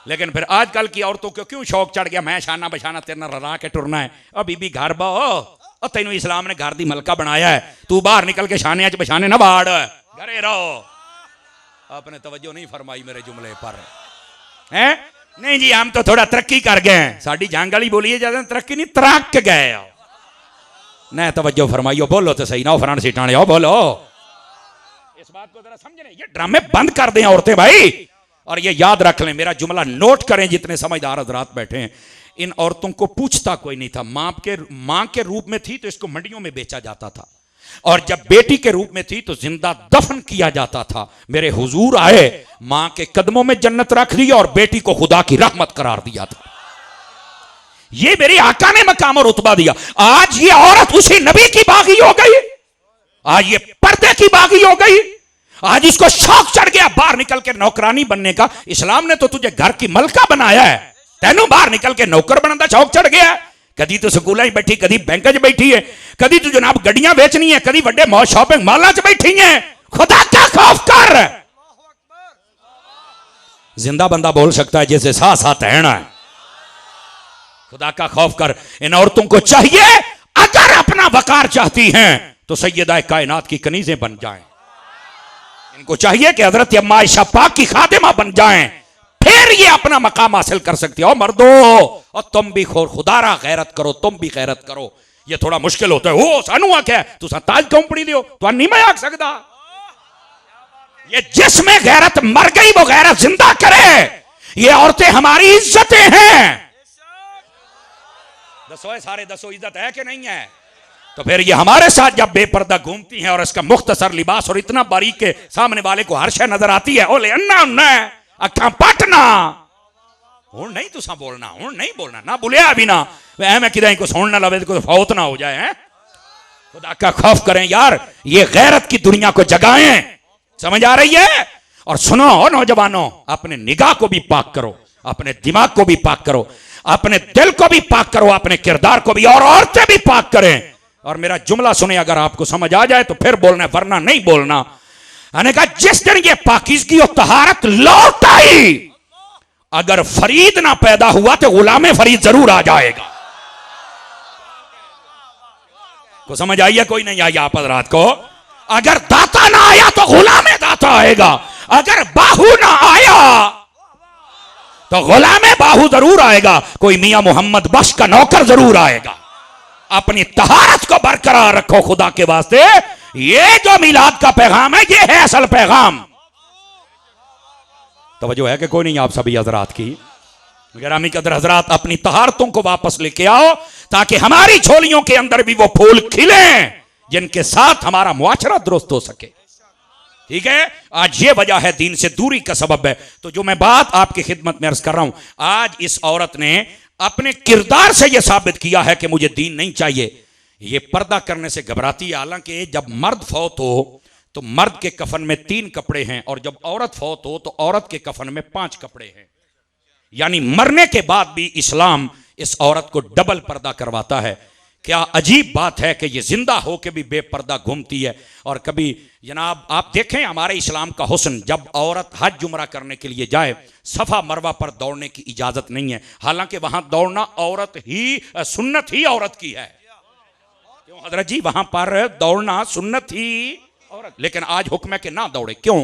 लेकिन फिर आजकल की औरतों को क्यों शौक चढ़ गया, मैं शाना बशाना तेरे नाल रला के टुरना है। और बीबी घर बहो, तेनू इस्लाम ने घर दी मलका बनाया है, तू बाहर निकल के शाने बशाने ना बाड़, घरे रहो। आपने तवज्जो नहीं फरमाई मेरे जुमले पर, हैं? नहीं जी, हम तो थोड़ा तरक्की कर गए हैं, साड़ी जंग वाली बोली है, ज्यादा तरक्की नहीं, तरक गए हो। न तवज्जो फरमाइयो, बोलो तो सही ना, फरान सीटाने आओ, बोलो। इस बात को जरा समझने, ये ड्रामे बंद कर दें औरतें भाई। और ये याद रख लें, मेरा जुमला नोट करें, जितने समझदार हजरात बैठे हैं, इन औरतों को पूछता कोई नहीं था। मां के रूप में थी तो इसको मंडियों में बेचा जाता था, और जब बेटी के रूप में थी तो जिंदा दफन किया जाता था। मेरे हुजूर आए, मां के कदमों में जन्नत रख दी और बेटी को खुदा की रहमत करार दिया था। ये मेरे आका ने मकाम और रुतबा दिया। आज ये औरत उसी नबी की बागी हो गई, आज ये पर्दे की बागी हो गई, आज इसको शौक चढ़ गया बाहर निकल के नौकरानी बनने का। इस्लाम ने तो तुझे घर की मलका बनाया है, तेनू बाहर निकल के नौकर बनने का शौक चढ़ गया। कदी तो स्कूल बैठी, कदी बैंक च बैठी है, कदी तो जनाब गड्डियां बेचनी है, कदी बड़े मॉल शॉपिंग मॉल च बैठी है। खुदा का खौफ कर। जिंदा बंदा बोल सकता है जैसे साथ साथ रहना है। खुदा का खौफ कर। इन औरतों को चाहिए, अगर अपना वकार चाहती हैं तो सैयदा कायनात की कनीजें बन जाएं। इनको चाहिए कि हजरत अम्मा आयशा पाक की खादिमा बन जाएं, फिर ये अपना मकाम हासिल कर सकती है। और मर्दो, और तुम भी खुदारा गैरत करो, तुम भी गैरत करो। ये थोड़ा मुश्किल होता है, ओ सानू आख्या तुसा ताज क्यों पड़ी दियो, तो नहीं मैं आख सकता। ये जिसमें गैरत मर गई वो गैरत जिंदा करे। ये औरतें हमारी इज्जतें हैं। दसो सारे दसो, इज्जत है कि नहीं है? तो फिर ये हमारे साथ जब बेपर्दा घूमती हैं और इसका मुख्तसर लिबास और इतना बारीक के सामने वाले को हर शय नजर आती है, ओले अन्ना उन्ना अखा पटना हूं नहीं तुसा बोलना, हूं नहीं बोलना ना, बुलिया भी ना मैं कि को सुन ना लवे, को फौत ना हो जाए। हैं? खुदा का खौफ करें यार, ये गैरत की दुनिया को जगाएं। समझ आ रही है? और सुनो नौजवानों, अपने निगाह को भी पाक करो, अपने दिमाग को भी पाक करो, अपने दिल को भी पाक करो, अपने किरदार को भी, और औरतें भी पाक करें। और मेरा जुमला सुने, अगर आपको समझ आ जाए तो फिर बोलना, वरना नहीं बोलना। मैंने कहा जिस दिन ये पाकीज़गी और तहारत लौट आई, अगर फरीद ना पैदा हुआ तो गुलामे फरीद जरूर आ जाएगा। को समझ आई है? कोई नहीं आई आप हज़रात को? अगर दाता ना आया तो गुलामे दाता आएगा, अगर बाहू ना आया तो गुलामे बाहू जरूर आएगा, कोई मियां मोहम्मद बख्श का नौकर जरूर आएगा। अपनी तहारत को बरकरार रखो खुदा के वास्ते। ये जो मिलाद का पैगाम है, ये है असल पैगाम। तवज्जो है कि कोई नहीं आप सभी हजरात की? गिरामी कदर हजरात, अपनी तहारतों को वापस लेके आओ, ताकि हमारी झोलियों के अंदर भी वो फूल खिले जिनके साथ हमारा मुआशरा दुरुस्त हो सके। ठीक है? आज ये वजह है, दीन से दूरी का सबब है। तो जो मैं बात आपकी खिदमत में अर्ज कर रहा हूं, आज इस औरत ने अपने किरदार से यह साबित किया है कि मुझे दीन नहीं चाहिए। ये पर्दा करने से घबराती है। हालांकि जब मर्द फौत हो तो मर्द के कफन में 3 कपड़े हैं, और जब औरत फौत हो तो औरत के कफन में 5 कपड़े हैं। यानी मरने के बाद भी इस्लाम इस औरत को डबल पर्दा करवाता है। क्या अजीब बात है कि ये जिंदा हो के भी बेपर्दा घूमती है। और कभी जनाब आप देखें हमारे इस्लाम का हुस्न, जब औरत हज जुमरा करने के लिए जाए, सफ़ा मरवा पर दौड़ने की इजाज़त नहीं है। हालांकि वहां दौड़ना औरत ही सुन्नत ही औरत की है। क्यों हजरत जी? वहां पर दौड़ना सुन्नत ही औरत, लेकिन आज हुक्म है कि ना दौड़े। क्यों?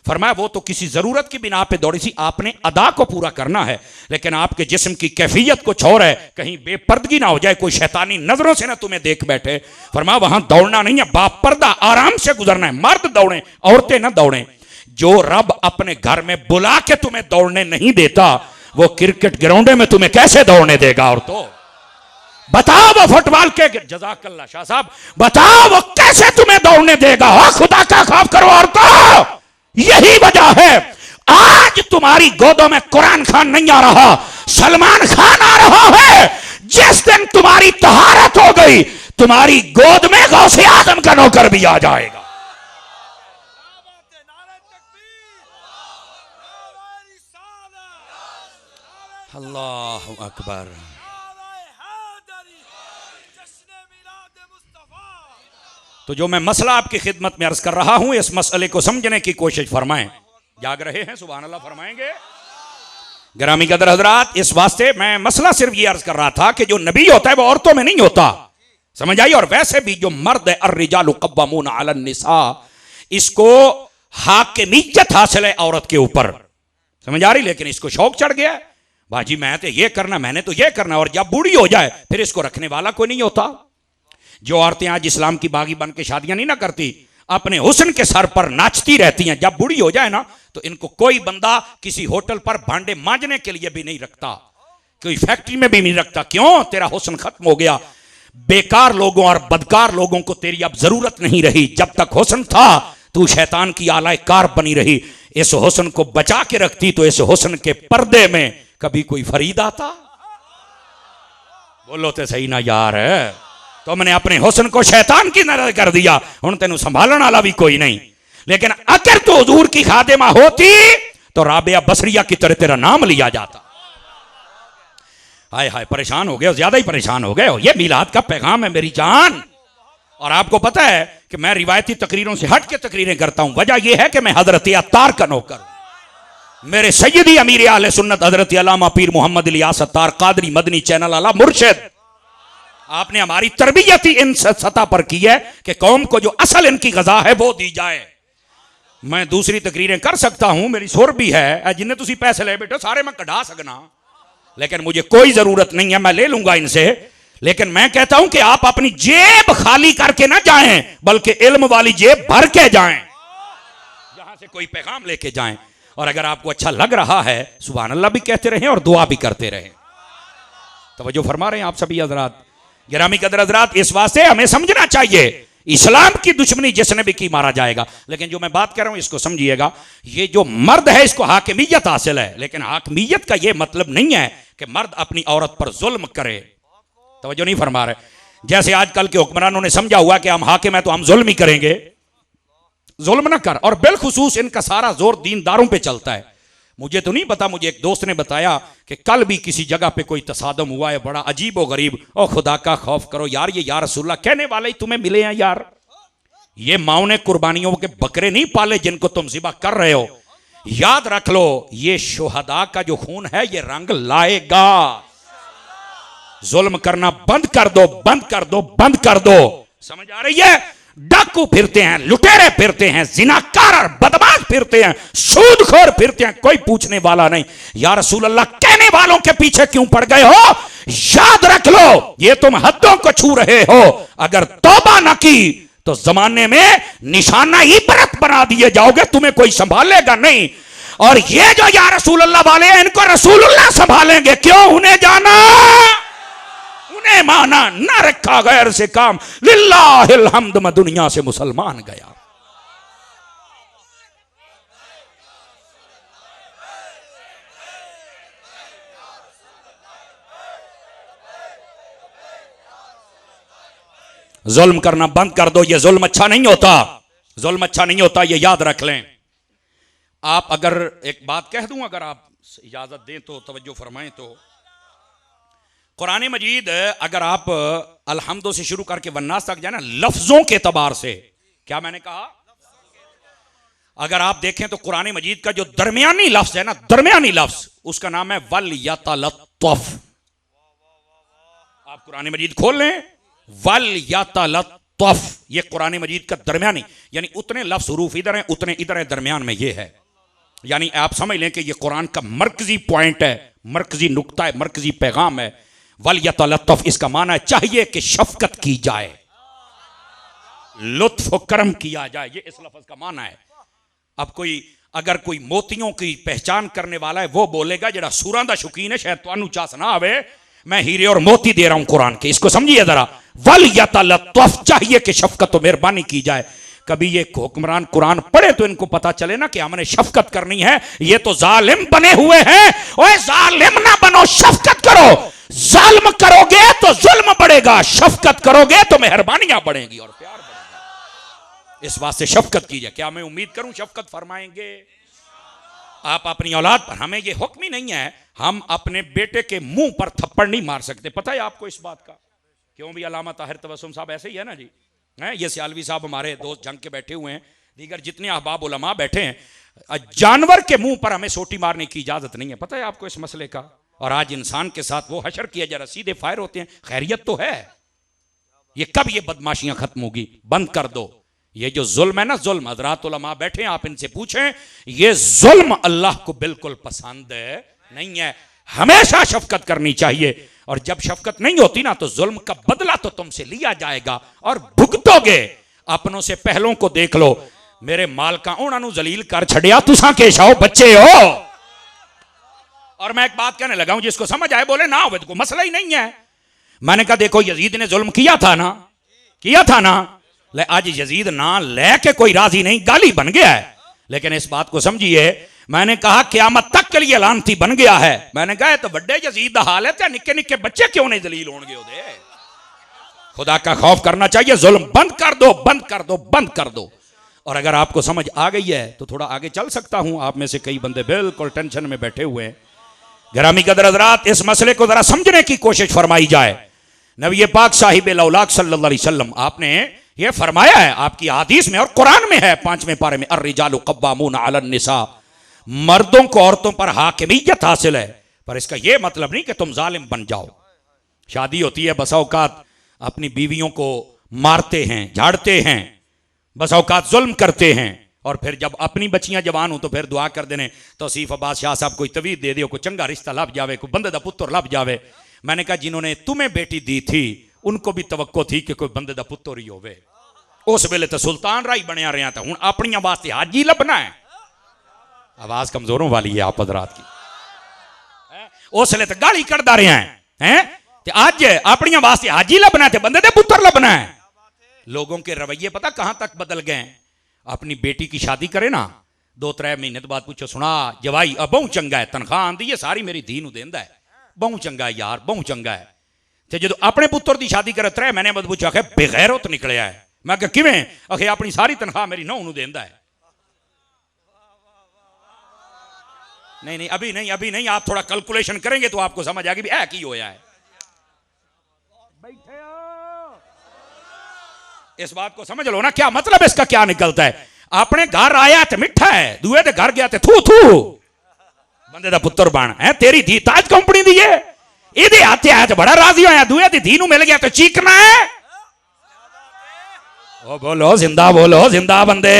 फरमाया वो तो किसी जरूरत की बिना पे दौड़ी थी, आपने अदा को पूरा करना है, लेकिन आपके जिस्म की कैफियत कुछ और है, कहीं बेपर्दगी ना हो जाए, कोई शैतानी नजरों से ना तुम्हें देख बैठे। फरमाया वहां दौड़ना नहीं है, बापर्दा आराम से गुजरना है। मर्द दौड़े, औरतें ना दौड़े। जो रब अपने घर में बुला के तुम्हें दौड़ने नहीं देता, वो क्रिकेट ग्राउंड में तुम्हें कैसे दौड़ने देगा? और तो बताओ वो फुटबॉल के, जज़ाकल्लाह शाह साहब, बताओ वो कैसे तुम्हें दौड़ने देगा? हो खुदा का खौफ करो औरतों। यही वजह है आज तुम्हारी गोदों में कुरान खान नहीं आ रहा, सलमान खान आ रहा है। जिस दिन तुम्हारी तहारत हो गई, तुम्हारी गोद में गौसे आजम का नौकर भी आ जाएगा। अल्लाहु अकबर। तो जो मैं मसला आपकी खिदमत में अर्ज कर रहा हूं, इस मसले को समझने की कोशिश फरमाएं। जाग रहे हैं? सुभान अल्लाह फरमाएंगे। गिरामी कदर हजरात, इस वास्ते मैं मसला सिर्फ ये अर्ज कर रहा था कि जो नबी होता है वो औरतों में नहीं होता, समझ आई। और वैसे भी जो मर्द है, अर्रिजालु कव्वामून अलन निसा, इसको हाकिमियत हासिल है औरत के ऊपर, समझ आ रही। लेकिन इसको शौक चढ़ गया, बाजी मैं तो ये करना, मैंने तो ये करना, और जब बूढ़ी हो जाए फिर इसको रखने वाला कोई नहीं होता। जो औरतें आज इस्लाम की बागी बन के शादियां नहीं ना करती, अपने हुस्न के सर पर नाचती रहती हैं, जब बूढ़ी हो जाए ना तो इनको कोई बंदा किसी होटल पर भांडे मांजने के लिए भी नहीं रखता, कोई फैक्ट्री में भी नहीं रखता। क्यों? तेरा हुस्न खत्म हो गया। बेकार लोगों और बदकार लोगों को तेरी अब जरूरत नहीं रही। जब तक हुस्न था तू शैतान की आलाए कार बनी रही। इस हुस्न को बचा के रखती तो इस हुस्न के पर्दे में कभी कोई फरीद आता? बोलो तो सही ना यार। तुमने अपने हुस्न को शैतान की नजर कर दिया, हुण तेनू संभालने वाला भी कोई नहीं। लेकिन अगर तू हुजूर की खादिमा होती तो राबिया बसरिया की तरह तेरा नाम लिया जाता। हाय हाय, परेशान हो गए हो, ज्यादा ही परेशान हो गए हो। ये मिलाद का पैगाम है मेरी जान। और आपको पता है कि मैं रिवायती तकरीरों से हट के तकरीरें करता हूं। वजह यह है कि मैं हजरत अत्तार का नौकर हूं। मेरे सैयदी अमीर आले सुन्नत हजरत अल्लामा पीर मोहम्मद इलियास अत्तार कादरी मदनी चैनल आला मुर्शिद, आपने हमारी तरबियत ही इन सतह पर की है कि कौम को जो असल इनकी गजा है वो दी जाए। मैं दूसरी तकरीरें कर सकता हूं, मेरी सुर भी है, जिन्हें तुसी पैसे ले बैठो सारे मैं कढ़ा सकना, लेकिन मुझे कोई जरूरत नहीं है, मैं ले लूंगा इनसे। लेकिन मैं कहता हूं कि आप अपनी जेब खाली करके ना जाएं, बल्कि इल्म वाली जेब भर के जाएं, यहां से कोई पैगाम लेके जाएं। और अगर आपको अच्छा लग रहा है, सुभान अल्लाह भी कहते रहें और दुआ भी करते रहें। तवज्जो फरमा रहे हैं आप सभी हजरात, गिरामी कदर हजरात। इस वास्ते हमें समझना चाहिए, इस्लाम की दुश्मनी जिसने भी की मारा जाएगा। लेकिन जो मैं बात कर रहा हूं इसको समझिएगा, ये जो मर्द है इसको हाकिमियत हासिल है, लेकिन हाकिमियत का ये मतलब नहीं है कि मर्द अपनी औरत पर जुल्म करे। तवज्जो नहीं फरमा रहे। जैसे आजकल के हुक्मरानों ने समझा हुआ कि हम हाकिम है तो हम जुल्म ही करेंगे। जुल्म ना कर। और बिलखुसूस इनका सारा जोर दीनदारों पे चलता है। मुझे तो नहीं पता, मुझे एक दोस्त ने बताया कि कल भी किसी जगह पे कोई तसादम हुआ है, बड़ा अजीब व गरीब। ओ खुदा का खौफ करो यार, ये या रसूलल्लाह कहने वाले ही तुम्हें मिले हैं यार। ये माओ ने कुर्बानियों के बकरे नहीं पाले जिनको तुम ज़िबा कर रहे हो। याद रख लो, ये शुहदा का जो खून है ये रंग लाएगा। जुल्म करना बंद कर दो, बंद कर दो, बंद कर दो। समझ आ रही है? डाकू फिरते हैं, लुटेरे फिरते हैं, जिनाकार और बदमाश फिरते हैं, सूदखोर फिरते हैं, कोई पूछने वाला नहीं। या रसूल अल्लाह कहने वालों के पीछे क्यों पड़ गए हो? याद रख लो, ये तुम हद्दों को छू रहे हो। अगर तौबा न की तो जमाने में निशाना इबरत बना दिए जाओगे, तुम्हें कोई संभालेगा नहीं। और ये जो या रसूल अल्लाह वाले हैं, इनको रसूलुल्लाह संभालेंगे। क्यों? उन्हें जाना, उन्हें माना, ना रखा गैर से काम। लिल्लाहिल हम्द, मैं दुनिया से मुसलमान गया। जुल्म करना बंद कर दो। ये जुल्म अच्छा नहीं होता, जुल्म अच्छा नहीं होता, ये याद रख लें। आप अगर एक बात कह दूं, अगर आप इजाजत दें तो तवज्जो फरमाएं तो कुरान मजीद अगर आप अलहम्दो से शुरू करके वन्नास तक जाए ना, लफ्जों के एतबार से, क्या मैंने कहा, अगर आप देखें तो कुरान मजीद का जो दरमियानी लफ्ज है ना, दरमियानी लफ्ज, उसका नाम है वल यतलत्तफ। आप कुरान मजीद खोल लें, वल यतलत्तफ। तौफ, ये कुरान मजीद का दरमियानी, यानी उतने लफ्ज हरूफ इधर हैं उतने इधर है, दरमियान में ये है। यानी आप समझ लें कि ये कुरान का मरकजी पॉइंट है, मरकजी नुक्ता है, मरकजी पैगाम है। वल यतलत्तफ, इसका माना है चाहिए कि शफकत की जाए, लुत्फ करम किया जाए, ये इस लफ्ज का माना है। अब अगर कोई मोतियों की पहचान करने वाला है वो बोलेगा जरा सूरां दा शौकीन है शायद तुहानू चास ना आवे, मैं हीरे और मोती दे रहा हूं कुरान के, इसको समझिए जरा। वल यतलत्तफ, चाहिए कि शफकत और मेहरबानी की जाए। कभी ये हुक्मरान कुरान पढ़े तो इनको पता चले ना कि हमने शफकत करनी है, ये तो जालिम बने हुए हैं। ओए जालिम ना बनो, शफकत करो। जालिम करोगे तो जुल्म बढ़ेगा, शफकत करोगे तो मेहरबानियां बढ़ेंगी और प्यार बढ़ेगा। इस बात से शफकत कीजिए। क्या मैं उम्मीद करूं शफकत फरमाएंगे आप अपनी औलाद पर? हमें ये हुक्म ही नहीं है, हम अपने बेटे के मुंह पर थप्पड़ नहीं मार सकते। पता है आपको इस बात का? क्यों भी अलामा ताहिर तबस्सुम साहब ऐसे ही है ना जी, हैं? ये सियालवी साहब हमारे दोस्त जंग के बैठे हुए हैं, दीगर जितने अहबाब उलमा बैठे हैं। जानवर के मुंह पर हमें सोटी मारने की इजाजत नहीं है। पता है आपको इस मसले का? और आज इंसान के साथ वो हशर किया जा रहा, सीधे फायर होते हैं। खैरियत तो है, ये कब ये बदमाशियां खत्म होगी? बंद कर दो ये जो जुल्म है ना, जुल्म। हजरात उलमा बैठे हैं, आप इनसे पूछें, ये जुल्म अल्लाह को बिल्कुल पसंद नहीं है। हमेशा शफकत करनी चाहिए, और जब शफकत नहीं होती ना तो जुल्म का बदला तो तुमसे लिया जाएगा और भुगतोगे। अपनों से पहलों को देख लो, मेरे मालका उन्होंने जलील कर छड़िया, तुसा केशाओ बच्चे हो। और मैं एक बात कहने लगा हूं, जिसको समझ आए बोले, ना हो तो मसला ही नहीं है। मैंने कहा देखो यजीद ने जुल्म किया था ना, ले आज यजीद ना लेके कोई राजी नहीं, गाली बन गया है। लेकिन इस बात को समझिए, मैंने कहा क़यामत तक के लिए लानती बन गया है। मैंने कहा तो बड़े यजीद दा हाल है, निक्के निक्के बच्चे क्यों नहीं जलील होंगे? खुदा का खौफ करना चाहिए। जुल्म बंद कर दो, बंद कर दो, बंद कर दो। और अगर आपको समझ आ गई है तो थोड़ा आगे चल सकता हूं। आप में से कई बंदे बिल्कुल टेंशन में बैठे हुए हैं। गिरामी कदर हज़रात, इस मसले को जरा समझने की कोशिश फरमाई जाए। नबी पाक साहिब लौलाक सल्लल्लाहु अलैहि वसल्लम, आपने ये फरमाया है आपकी हदीस में और कुरान में है 5वें पारे में, अर्रिजालु कव्वामून अलन निसा, मर्दों को औरतों पर हाकिमियत हासिल है। पर इसका यह मतलब नहीं कि तुम जालिम बन जाओ। शादी होती है, बसा औकात अपनी बीवियों को मारते हैं, झाड़ते हैं, बसा औकात जुल्म करते हैं, और फिर जब अपनी बच्चियां जवान हो तो फिर दुआ कर देने तौसीफ अब्बास शाह साहब कोई तवीज दे दियो, कोई चंगा रिश्ता लभ जावे, कोई बंदे दा पुत्र लभ जावे। मैंने कहा जिन्होंने तुम्हें बेटी दी थी उनको भी तवक्को थी कि कोई बंदे दा पुत्र ही होवे। उस वेले तो सुल्तान राही बनया रहा था, हुण अपनियां वास्ते हाजी लभना है। आवाज कमजोरों वाली है आप हज़रात की। उस वेले तो गाली कढ़दा रहा है, ते अज अपनियां वास्ते हाजी लभना है, बंदे दे पुत्र लभना है। लोगों के रवैये पता कहां तक बदल गए। अपनी बेटी की शादी करे ना, 2-3 महीने तो बाद पूछो, सुना जवाई बहु चंगा है, तनख्वाह आंदी है सारी मेरी धी नूं देंदा है, बहु चंगा है यार, बहु चंगा है। ते जो अपने पुत्र की शादी करे 3 महीने बाद पूछो, आखे बेगैरत निकलिया है। मैं कहा किवें? आखे अपनी सारी तनख्वाह मेरी नूं नूं देंदा है। नहीं, अभी नहीं, आप थोड़ा कैलकुलेशन करेंगे तो आपको समझ आएगी भी है की होया है। बैठे हो, इस बात को समझ लो ना, क्या मतलब इसका क्या निकलता है। अपने घर आया तो मिठा है, दूए दे घर गया तो थू थू, बंदे दा पुत्र बन है। तेरी धी ताज कंपनी दी है, इहदे हाथे आया तो बड़ा राजी होया, दूए दी धी नूं मिल गया तो चीकना है। ओ बोलो जिंदा बंदे।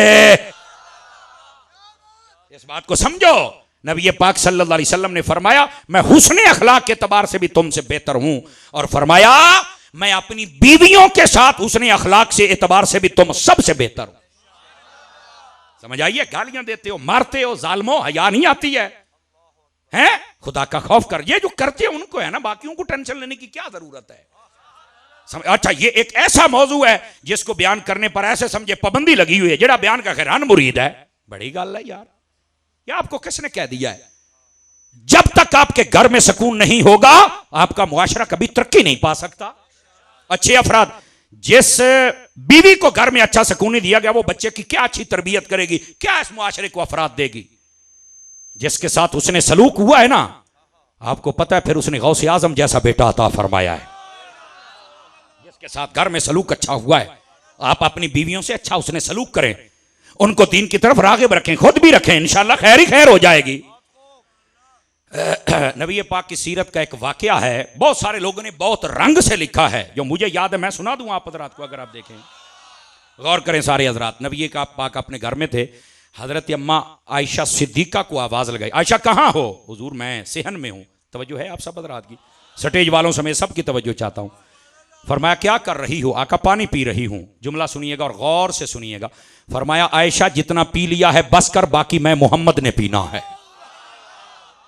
इस बात को समझो। नबी पाक सल्लल्लाहु अलैहि वसल्लम ने फरमाया, मैं हुस्ने अखलाक के एतबार से भी तुमसे बेहतर हूं, और फरमाया मैं अपनी बीवियों के साथ हुस्ने अखलाक से एतबार से भी तुम सबसे बेहतर हूं। समझ आइए? गालियां देते हो, मारते हो, जालमो, हया नहीं आती है? हैं? खुदा का खौफ कर। ये जो करते हैं उनको है ना, बाकियों को टेंशन लेने की क्या जरूरत है? अच्छा, ये एक ऐसा मौजू है जिसको बयान करने पर ऐसे समझे पाबंदी लगी हुई है, जेड़ा बयान का खैरान मुरीद है। बड़ी गल है यार, ये आपको किसने कह दिया है? जब तक आपके घर में सुकून नहीं होगा आपका मुआशरा कभी तरक्की नहीं पा सकता। अच्छे अफराद, जिस बीवी को घर में अच्छा सुकून नहीं दिया गया वो बच्चे की क्या अच्छी तरबियत करेगी, क्या इस मुआशरे को अफराद देगी? जिसके साथ उसने सलूक हुआ है ना, आपको पता है फिर उसने गौसे आजम जैसा बेटा अता फरमाया है। जिसके साथ घर में सलूक अच्छा हुआ है, आप अपनी बीवियों से अच्छा उसने सलूक करें, उनको दीन की तरफ राग़िब रखें, खुद भी रखें, इंशाअल्लाह खैर ही खैर हो जाएगी। नबी पाक की सीरत का एक वाकया है, बहुत सारे लोगों ने बहुत रंग से लिखा है, जो मुझे याद है मैं सुना दूं आप हज़रात को अगर आप देखें। गौर करें सारे हजरात, नबी का पाक अपने घर में थे, हजरत अम्मा आयशा सिद्दीका को आवाज़ लगाई, आयशा कहाँ हो? हुजूर मैं सेहन में हूँ। तवज्जो है आप सब हजरात की, स्टेज वालों समेत सबकी तवज्जो चाहता हूँ। फरमाया क्या कर रही हो? आका पानी पी रही हूँ। जुमला सुनिएगा और गौर से सुनिएगा। फरमाया आयशा जितना पी लिया है बस कर, बाकी मैं मोहम्मद ने पीना है।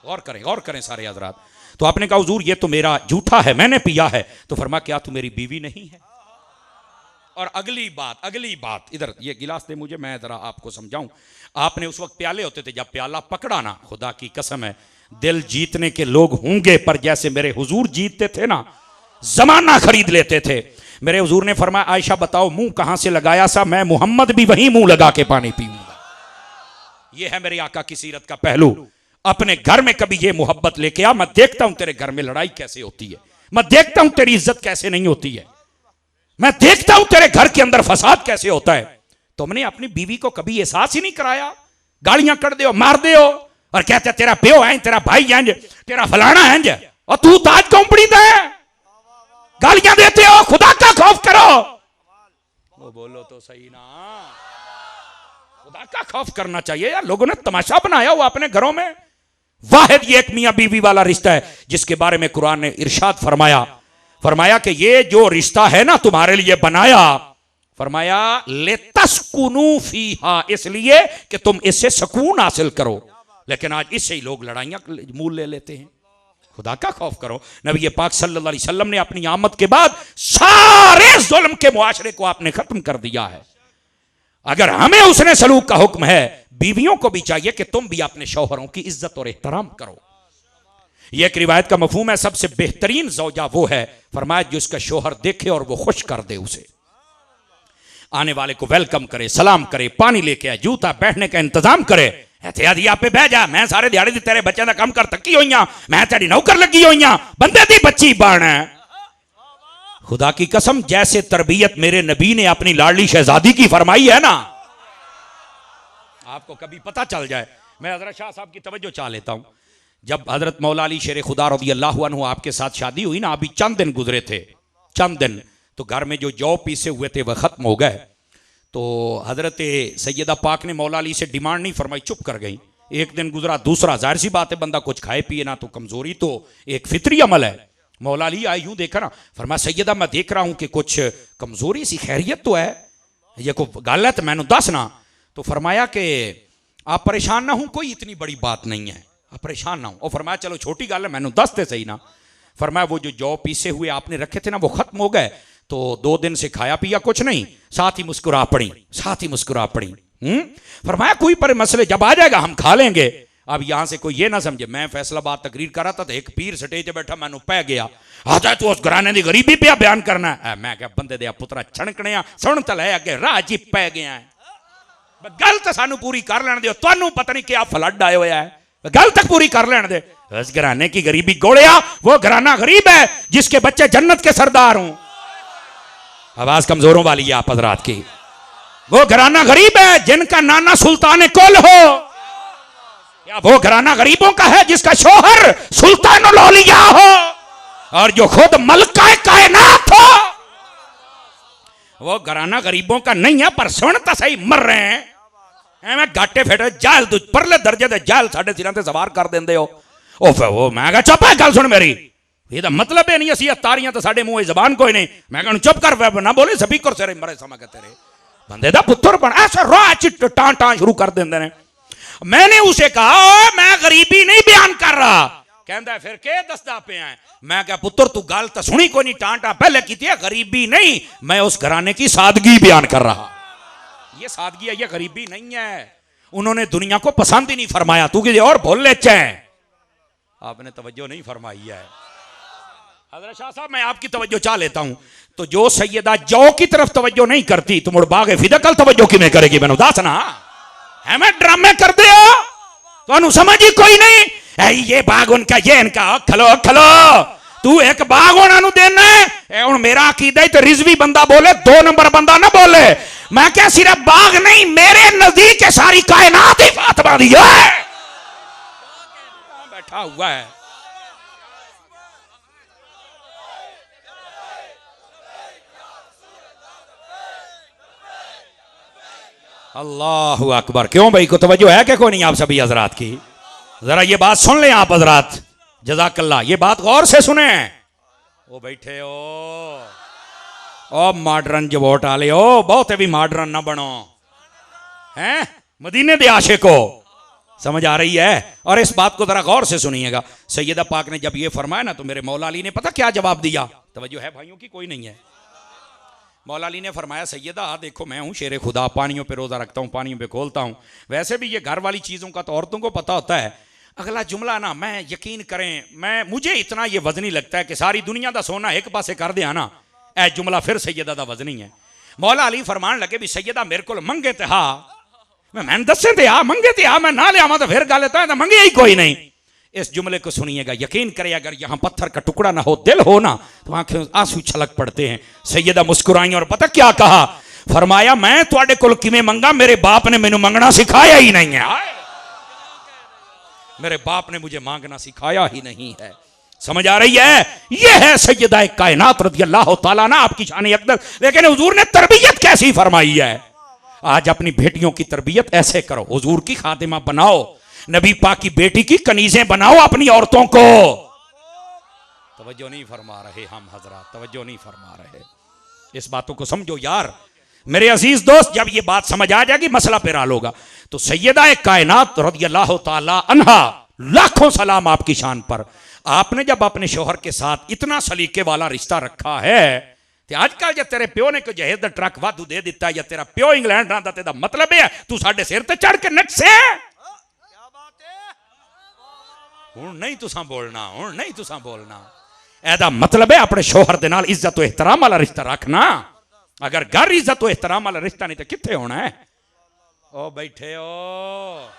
गौर करें सारे हजरात। तो आपने कहा हुजूर ये तो मेरा जूठा है, मैंने पिया है। तो फरमाया क्या तू मेरी बीवी नहीं है? और अगली बात इधर ये गिलास दे मुझे, मैं जरा आपको समझाऊं। आपने उस वक्त प्याले होते थे, जब प्याला पकड़ा ना, खुदा की कसम है दिल जीतने के लोग होंगे, पर जैसे मेरे हुजूर जीतते थे ना, जमाना खरीद लेते थे। मेरे हुजूर ने फरमाया आयशा बताओ मुंह कहां से लगाया सा, मैं मोहम्मद भी वहीं मुंह लगा के पानी पीऊंगा। यह है मेरे आका की सीरत का पहलू। अपने घर में कभी ये मोहब्बत लेके आ, मैं देखता हूं तेरे घर में लड़ाई कैसे होती है, मैं देखता हूं तेरी इज्जत कैसे नहीं होती है, मैं देखता हूं तेरे घर के अंदर फसाद कैसे होता है। तुमने अपनी बीवी को कभी एहसास ही नहीं कराया, गालियां कर दो, मार दो और कहते तेरा प्यो है, तेरा भाई है, तेरा फलाना है, और तू ताज कंपनी दे गालियां देते हो। खुदा का खौफ करो। वो बोलो तो सही ना, खुदा का खौफ करना चाहिए यार। लोगों ने तमाशा बनाया हुआ अपने घरों में। वाहिद ये एक मियां बीवी वाला रिश्ता है जिसके बारे में कुरान ने इरशाद फरमाया कि ये जो रिश्ता है ना तुम्हारे लिए बनाया, फरमाया लेतस्कुनू फीहा, इसलिए कि तुम इससे सुकून हासिल करो। लेकिन आज इससे ही लोग लड़ाइयां मूल ले लेते हैं। खुदा का खौफ करो। नबी पाक सल्लल्लाहु अलैहि वसल्लम ने अपनी आमद के बाद सारे जुल्म के मुआशरे को आपने खत्म कर दिया है। अगर हमें उसने सलूक का हुक्म है, बीवियों को भी चाहिए कि तुम भी अपने शौहरों की इज्जत और एहतराम करो। यह एक रिवायत का मफहूम है, सबसे बेहतरीन जौजा वो है, फरमाया जिसका शौहर देखे और वो खुश कर दे, उसे आने वाले को वेलकम करे, सलाम करे, पानी लेके आए, जूता बैठने का इंतजाम करे। पे बह जा, मैं सारे दिहाड़ी दी तेरे बच्चे का काम कर थकी हुई, मैं तेरी नौकर लगी हुई, बंदे दी बच्ची बन। खुदा की कसम जैसे तरबियत मेरे नबी ने अपनी लाडली शहजादी की फरमाई है ना, आपको कभी पता चल जाए। मैं हजरत शाह साहब की तवज्जो चाह लेता हूं। जब हजरत मौला अली शेर खुदा रज़ी अल्लाह अन्हु आपके साथ शादी हुई ना, अभी चंद दिन गुजरे थे, चंद दिन, तो घर में जो जौ पीसे हुए थे वह खत्म हो गए। तो हजरत सैयदा पाक ने मौला अली से डिमांड नहीं फरमाई, चुप कर गई। एक दिन गुजरा, दूसरा, जाहिर सी बात है बंदा कुछ खाए पिए ना तो कमजोरी तो एक फितरी अमल है। मौला अली आए यूं देखा ना, फरमाया सैयदा मैं देख रहा हूं कि कुछ कमजोरी सी, खैरियत तो है, ये को गल है तो मैनू दसना। तो फरमाया कि आप परेशान ना हो, कोई इतनी बड़ी बात नहीं है, आप परेशान ना हो। और फरमाया चलो छोटी गल है, मैनू दसते सही ना। फरमाया वो जो जौ पीसे हुए आपने रखे थे ना वो खत्म हो गए, तो 2 दिन से खाया पिया कुछ नहीं, साथ ही मुस्कुरा पड़ी। फरमाया कोई पर मसले जब आ जाएगा हम खा लेंगे। अब यहां से कोई ये ना समझे, मैं फैसलाबाद तकरीर कर रहा था तो एक पीर स्टेज पे बैठा, मैनू पै गया, आता तू उस घराने की गरीबी पे बयान करना है। मैं क्या बंदे दे पुत्रा छणकने सुन तो लै, अगे राह जी पै गया है, गल तो सानू पूरी कर लेने दो, तुहानू पता नहीं क्या फ्लड आया हुआ है, गल तक पूरी कर लेने दे। उस घराने की गरीबी गोलिया, वो घराना गरीब है जिसके बच्चे जन्नत के सरदार हों। आवाज कमजोरों वाली है आप हजरात की। वो घराना गरीब है जिनका नाना सुल्तान कुल हो, या वो घराना गरीबों का है जिसका शौहर सुल्तान लौलिया हो और जो खुद मलका कायनात हो। वो घराना गरीबों का नहीं है, पर सुन तो सही मर रहे हैं एवं गाटे फेटे जाल परले दर्जे दे जाल साडे सिरां ते सवार कर देंदे हो। वो मैं कहा चुप है, गल सुन मेरी, ये मतलब है नहीं असी तारियां तो साडे मुंह जबान कोई नहीं। मैं कहूं चुप कर, ना बोले स्पीकर से मरे समा के तेरे बंदे दा पुत्र बन, ऐसा राह चिट टां शुरू कर देंदे ने। मैंने उसे कहा मैं गरीबी नहीं बयान कर रहा, कहता फिर के दसदा पे है। मैं क्या पुत्र तू गल तो सुनी कोई नहीं, टांटा पहले की थी, गरीबी नहीं, मैं उस घराने की सादगी बयान कर रहा। ये सादगी है, ये गरीबी नहीं है। उन्होंने दुनिया को पसंद ही नहीं फरमाया, तू किसी और बोल ले चाहे, आपने तवज्जो नहीं फरमाई है। हज़रत शाह साहब मैं आपकी तवज्जो चाह लेता हूं, तो जो सैयदा जौ की तरफ तवज्जो नहीं करती तो मुड़ बागे फिदकल तवज्जो किमें करेगी? मैंने उदास ना है, मैं ड्रामे कर दे तो समझ ही कोई नहीं। ये बाग उनका, ये इनका, खलो खलो, तू एक बाग उन्होंने देना है। हुण मेरा अकीदा है तो रिजवी बंदा बोले, 2 नंबर बंदा ना बोले। मैं क्या सिर्फ बाग नहीं, मेरे नजदीक सारी कायनात ही फातिमा दी है, बैठा हुआ है। अल्लाहु अकबर। क्यों भाई, को तवज्जो है क्या कोई नहीं आप सभी हजरात की? जरा ये बात सुन लें आप हजरात, जज़ाकल्लाह, ये बात गौर से सुने। ओ बैठे ओ मॉडर्न जो वोट आले हो, बहुत भी मॉडर्न ना बनो, हैं मदीने दे आशे को, समझ आ रही है? और इस बात को जरा गौर से सुनिएगा। सैयदा पाक ने जब ये फरमाया ना, तो मेरे मौला अली ने पता क्या जवाब दिया? तवज्जो है भाइयों की, कोई नहीं है? मौला अली ने फरमाया, सैयदा देखो मैं हूँ शेर खुदा, पानियों पे रोज़ा रखता हूँ, पानियों पे खोलता हूँ, वैसे भी ये घर वाली चीज़ों का तो औरतों को पता होता है। अगला जुमला ना, मैं यकीन करें मुझे इतना ये वजनी लगता है कि सारी दुनिया का सोना एक पासे कर दिया ना, ए जुमला फिर सैयदा का वजनी है। मौला अली फरमान लगे भी सैयदा मेरे को मंगे ते हा, मैं दसे ते आ, मंगे ते आ, मैं ना ले आवा तो फिर गल तो मंगे ही कोई नहीं। इस जुमले को सुनिएगा, यकीन करें अगर यहां पत्थर का टुकड़ा ना हो, दिल हो ना, तो आंखें आंसू छलक पड़ते हैं। सैयदा मुस्कुराई और पता क्या कहा? फरमाया मैं तुहाडे कोल किवें मंगा, मेरे बाप ने मैनू मंगना सिखाया ही नहीं है। मेरे बाप ने मुझे मांगना सिखाया ही नहीं है। समझ आ रही है? यह है सैयदा कायनात रज़ियल्लाहु ताला ना, आपकी शान अक़दस। लेकिन हुजूर ने तरबियत कैसी फरमाई है? आज अपनी बेटियों की तरबियत ऐसे करो, हुजूर की खातिमा बनाओ, नबी पाक की बेटी की कनीजें बनाओ अपनी औरतों को। तवज्जो नहीं फरमा रहे हम हजरात, तवज्जो नहीं फरमा रहे। इस बातों को समझो यार मेरे अजीज दोस्त। जब ये बात समझ आ जाएगी मसला पे हल होगा। तो सैयदा कायनात रज़ियल्लाहु ताला अन्हा, लाखों सलाम आपकी शान पर। आपने जब अपने शोहर के साथ इतना सलीके वाला रिश्ता रखा है, तो आजकल जब तेरे प्यो ने कोई जहेज दा ट्रक वाधू दे दिता, या तेरा प्यो इंग्लैंड रहा, तेरा मतलब है तू साडे सिर ते चढ़ के नचसे। हुण नहीं तुसां बोलना, हुण नहीं तुसां बोलना। एदा मतलब है अपने शोहर दे नाल इज्जत और एहतराम वाला रिश्ता रखना। अगर घर इज्जत और एहतराम वाला रिश्ता नहीं तो कित्थे होना है? ओ बैठे हो,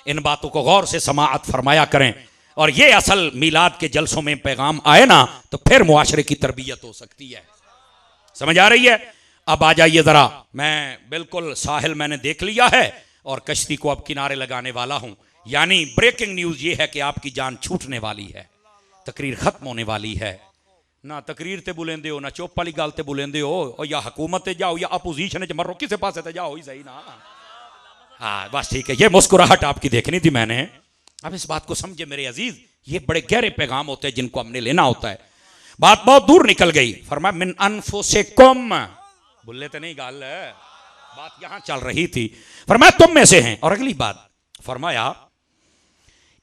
इन बातों को गौर से समाअत फरमाया करें। और ये असल मिलाद के जलसों में पैगाम आए ना, तो फिर मुआशरे की तरबियत हो सकती है। समझ आ रही है? अब आ जाइए जरा, मैं बिल्कुल साहिल मैंने देख लिया है और कश्ती को अब किनारे लगाने वाला हूं। यानी ब्रेकिंग न्यूज ये है कि आपकी जान छूटने वाली है, तकरीर खत्म होने वाली है। ना तकरीर ते बुलेंदे हो, ना चुप वाली गल ते बुलेंदे हो, और या हुकूमत ते जाओ या अपोजिशन मरो, किसी पासे ते जाओ ही सही ना। हाँ बस ठीक है, ये मुस्कुराहट आपकी देखनी थी मैंने। अब इस बात को समझे मेरे अजीज, ये बड़े गहरे पैगाम होते हैं जिनको हमने लेना होता है। बात बहुत दूर निकल गई। फरमाया मिन अनफुसिकुम, भूले तो नहीं गल, बात यहां चल रही थी। फरमाया तुम में से हैं। और अगली बात फरमाया,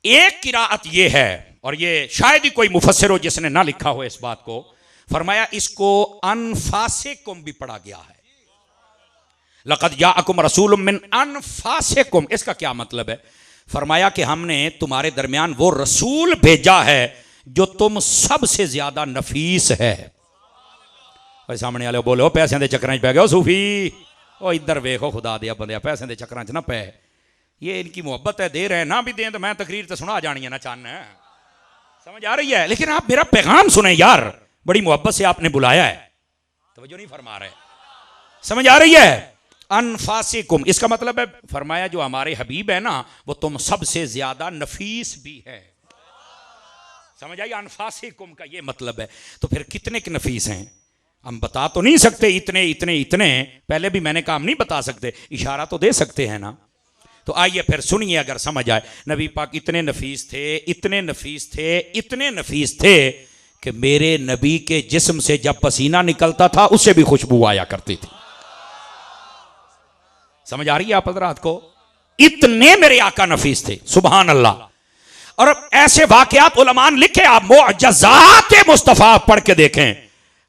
एक किराअत ये है, और ये शायद ही कोई मुफस्सिर हो जिसने ना लिखा हो इस बात को। फरमाया इसको अनफासिकुम भी पढ़ा गया है। लक़द जाअकुम रसूलुम मिन अनफासिकुम, इसका क्या मतलब है? फरमाया कि हमने तुम्हारे दरमियान वो रसूल भेजा है जो तुम सबसे ज्यादा नफीस है। और सामने वाले बोलो पैसों के चक्कर पै गए सूफी, ओ इधर वेखो खुदा दिया बंदे, पैसों के चक्कर च ना पै। ये इनकी मोहब्बत है, दे रहे हैं ना भी दें तो मैं तकरीर तो सुना जानी है ना चान। समझ आ रही है? लेकिन आप मेरा पैगाम सुने यार, बड़ी मोहब्बत से आपने बुलाया है, तवज्जो नहीं फरमा रहे। समझ आ रही है? अनफासिकुम इसका मतलब है, फरमाया जो हमारे हबीब है ना, वो तुम सबसे ज्यादा नफीस भी है। समझ आई? अनफासिकुम का ये मतलब है। तो फिर कितने के नफीस हैं हम बता तो नहीं सकते, इतने इतने इतने। पहले भी मैंने कहा हम नहीं बता सकते, इशारा तो दे सकते हैं ना। तो आइए फिर सुनिए, अगर समझ आए। नबी पाक इतने नफीस थे, इतने नफीस थे, इतने नफीस थे कि मेरे नबी के जिस्म से जब पसीना निकलता था उससे भी खुशबू आया करती थी। समझ आ रही है आप हज़रात को? इतने मेरे आका नफीस थे, सुभान अल्लाह। और ऐसे वाकयात उलमा ने लिखे, आप मुअज्जज़ात मुस्तफ़ा पढ़ के देखें।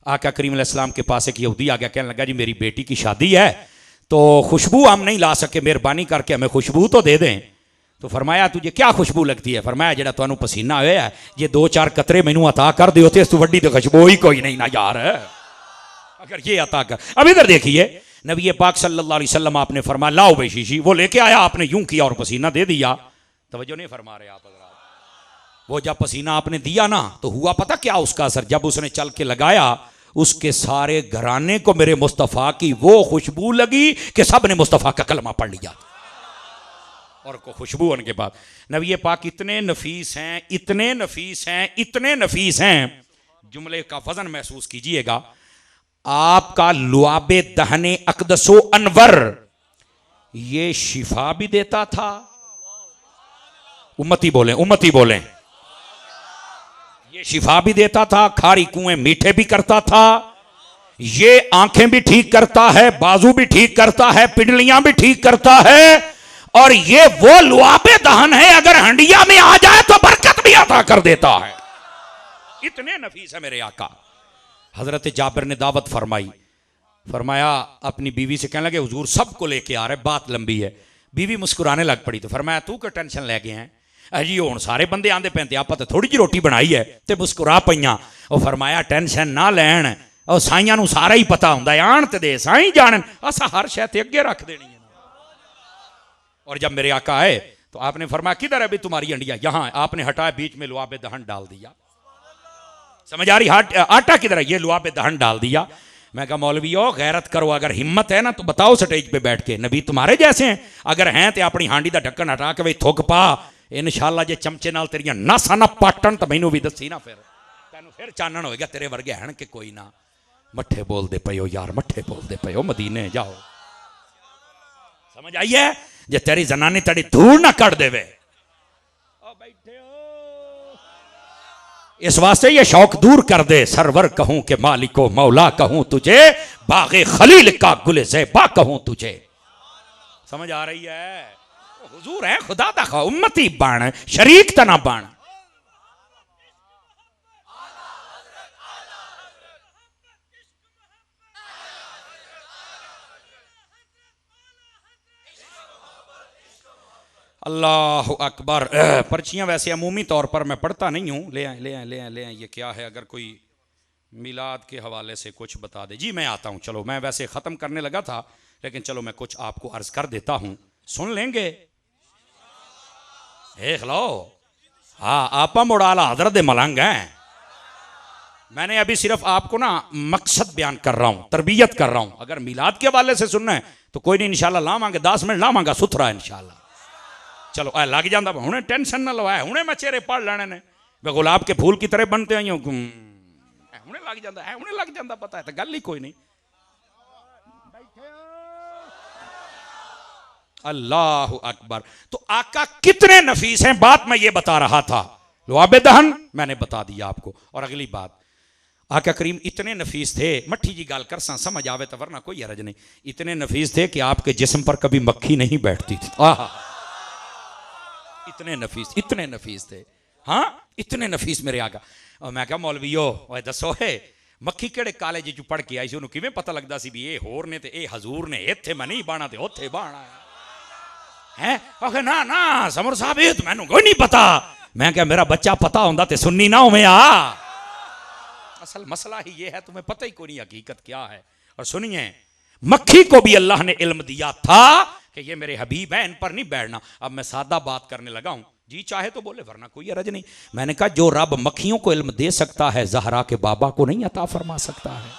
आका करीम अलैहिस्सलाम के पास एक यहूदी आ गया, कहने लगा जी मेरी बेटी की शादी है, तो खुशबू हम नहीं ला सके, मेहरबानी करके हमें खुशबू तो दे दें। तो फरमाया तुझे क्या खुशबू लगती है? फरमाया जेड़ा तुहानू पसीना होया ये 2-4 कतरे मैनू अता कर दो तो इस तू वड्डी तो खुशबू ही कोई नहीं ना यार, अगर ये अता कर। अब इधर देखिए, नबी पाक सल्लल्लाहु अलैहि वसल्लम आपने फरमाया लाओ भाई शीशी, वो लेके आया, आपने यूं किया और पसीना दे दिया। तवज्जो नहीं फरमा रहे आप हज़रात। वो जब पसीना आपने दिया ना, तो हुआ पता क्या उसका असर? जब उसने चल के लगाया, उसके सारे घराने को मेरे मुस्तफ़ा की वो खुशबू लगी कि सब ने मुस्तफ़ा का कलमा पढ़ लिया। और को खुशबू होने के बाद नबी पाक इतने नफीस हैं, इतने नफीस हैं, इतने नफीस हैं, जुमले का वजन महसूस कीजिएगा। आपका लुआबे दहने अकदसो अनवर ये शिफा भी देता था, उम्मती बोले, उम्मती बोले, ये शिफा भी देता था, खारी कुएं मीठे भी करता था, ये आंखें भी ठीक करता है, बाजू भी ठीक करता है, पिंडलियां भी ठीक करता है, और ये वो लुआबे दहन है, अगर हंडिया में आ जाए तो बरकत भी अता कर देता है। इतने नफीस है मेरे आका। हजरत जाबिर ने दावत फरमाई, फरमाया अपनी बीवी से कहने लगे हुजूर सबको लेके आ रहे, बात लंबी है। बीवी मुस्कुराने लग पड़ी तो फरमाया तू क्यों टेंशन ले गए हैं, अजी हुण सारे बंदे आंदे पैंते आप तो थोड़ी जी रोटी बनाई है ते मुस्कुरा पईयां। और फरमाया टेंशन ना लैन, और साइयां नूं सारा ही पता हुंदा है, आण ते दे साईं जानन, असा हर शै ते अगे रख देनी है। और जब मेरे आका आए तो आपने फरमाया किधर है भी तुम्हारी हंडिया, यहां। आपने हटाया, बीच में लुआबे दहन डाल दिया। समझ आ रही, आटा किधर है, ये लुआबे दहन डाल दिया। मैं कहा मौलवियो गैरत करो, अगर हिम्मत है ना तो बताओ स्टेज पे बैठ के, नबी तुम्हारे जैसे हैं, अगर हैं तो अपनी हांडी का ढक्कन हटा के भाई थुक पा, इंशाअल्लाह जे चमचे नाल तेरियां नसां ना पाटन तो मैनू भी दसी ना, फिर तैनू फिर चानन होएगा तेरे वर्गे हैं कि कोई ना। मट्ठे बोलते पे हो यार, मट्ठे बोलते पे हो, मदीने जाओ। समझ आई है, जे तेरी जनानी तेरी धूल ना कट देवे। बैठे हो इस वास्ते ये शौक दूर कर दे, सरवर कहूं के मालिको मौला कहूं तुझे, बागे खलील का गुले ज़ेबा कहूं तुझे। समझ आ रही है, हुजूर है खुदा दा खा, उम्मती बन, शरीक तना बन। अल्लाह अकबर। पर्चियाँ वैसे अमूमी तौर पर मैं पढ़ता नहीं हूँ, ले आए ले आए ले आए ले आए। ये क्या है, अगर कोई मिलाद के हवाले से कुछ बता दे। जी मैं आता हूँ, चलो मैं वैसे ख़त्म करने लगा था, लेकिन चलो मैं कुछ आपको अर्ज कर देता हूँ, सुन लेंगे। देख लो, हाँ आपा मुड़ाला हजरत मलंग हैं। मैंने अभी सिर्फ आपको ना मकसद बयान कर रहा हूँ, तरबियत कर रहा हूँ। अगर मिलाद के हवाले से सुनना है तो कोई नहीं, इंशाल्लाह लावांगे, 10 मिनट लावांगा सुथरा इंशाल्लाह। चलो आ लग जाता, हुणे टेंशन ना लो, हुणे मैं चेहरे पढ़ लेने ने, वे गुलाब के फूल की तरह बनते हैं, हुणे लग जाता है, हुणे लग जाता, पता है तो गल ही कोई नहीं। अल्लाह अकबर। तो आका कितने नफीस हैं, बात मैं ये बता रहा था। लुआबे दहन मैंने बता दिया आपको। और अगली बात, आका करीम इतने नफीस थे, मट्ठी जी गाल कर सा समझ आवे तो वरना कोई हरज नहीं। इतने नफीस थे कि आपके जिस्म पर कभी मक्खी नहीं बैठती थी। आहा, इतने नफीस थे, हाँ इतने नफीस मेरे आका। और मैं क्या मौलवियो ओए दसो है, मक्खी केड़े कॉलेज च पढ़ के आई सी, उन्होंने किवें पता लगदा सी भी ये होर ने ते ये हजूर ने, इत्थे मैं नहीं बाणा ते उत्थे बाणा है। आखे ना ना समर साहब ये तो मैनू कोई नहीं पता। मैं क्या मेरा बच्चा पता होंदा ते सुन्नी ना होवे आ। असल मसला ही ये है, तुम्हें पता ही कोई नहीं हकीकत क्या है। और सुनिए, मक्खी को भी अल्लाह ने इल्म दिया था कि ये मेरे हबीब हैं, इन पर नहीं बैठना। अब मैं सादा बात करने लगा हूं, जी चाहे तो बोले वरना कोई अरज नहीं। मैंने कहा जो रब मक्खियों को इल्म दे सकता है, ज़हरा के बाबा को नहीं अता फरमा सकता है।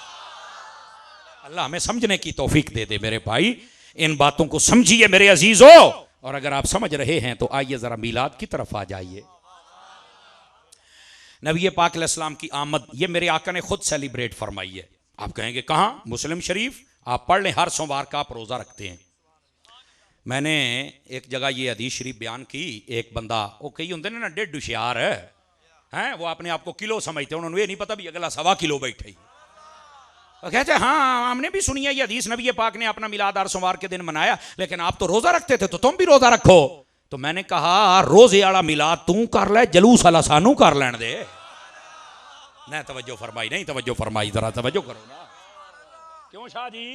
अल्लाह हमें समझने की तौफीक दे दे मेरे भाई। इन बातों को समझिए मेरे अजीजों, और अगर आप समझ रहे हैं तो आइए जरा मिलाद की तरफ आ जाइए। नबी पाक अलैहिस्सलाम की आमद ये मेरे आका ने खुद सेलिब्रेट फरमाई है। आप कहेंगे कहाँ? मुस्लिम शरीफ, आप पढ़ लें, हर सोमवार का आप रोज़ा रखते हैं। मैंने एक जगह ये हदीस शरीफ बयान की, एक बंदा, वो कई होंगे ना डेढ़ हुशियार है, वो अपने आप को किलो समझते, उन्होंने ये नहीं पता भी अगला 1.25 किलो बैठे ही। कहते हाँ हमने भी सुनी है ये हदीस, नबी पाक ने अपना मिलाद हर सोमवार के दिन मनाया, लेकिन आप तो रोज़ा रखते थे, तो तुम भी रोज़ा रखो। तो मैंने कहा रोज़े वाला मिलाद तू कर ले, जलूस वाला सानू कर लैन दे। नहीं तवज्जो फरमाई, नहीं तवज्जो फरमाई, जरा तवज्जो करो ना। क्यों शाह जी,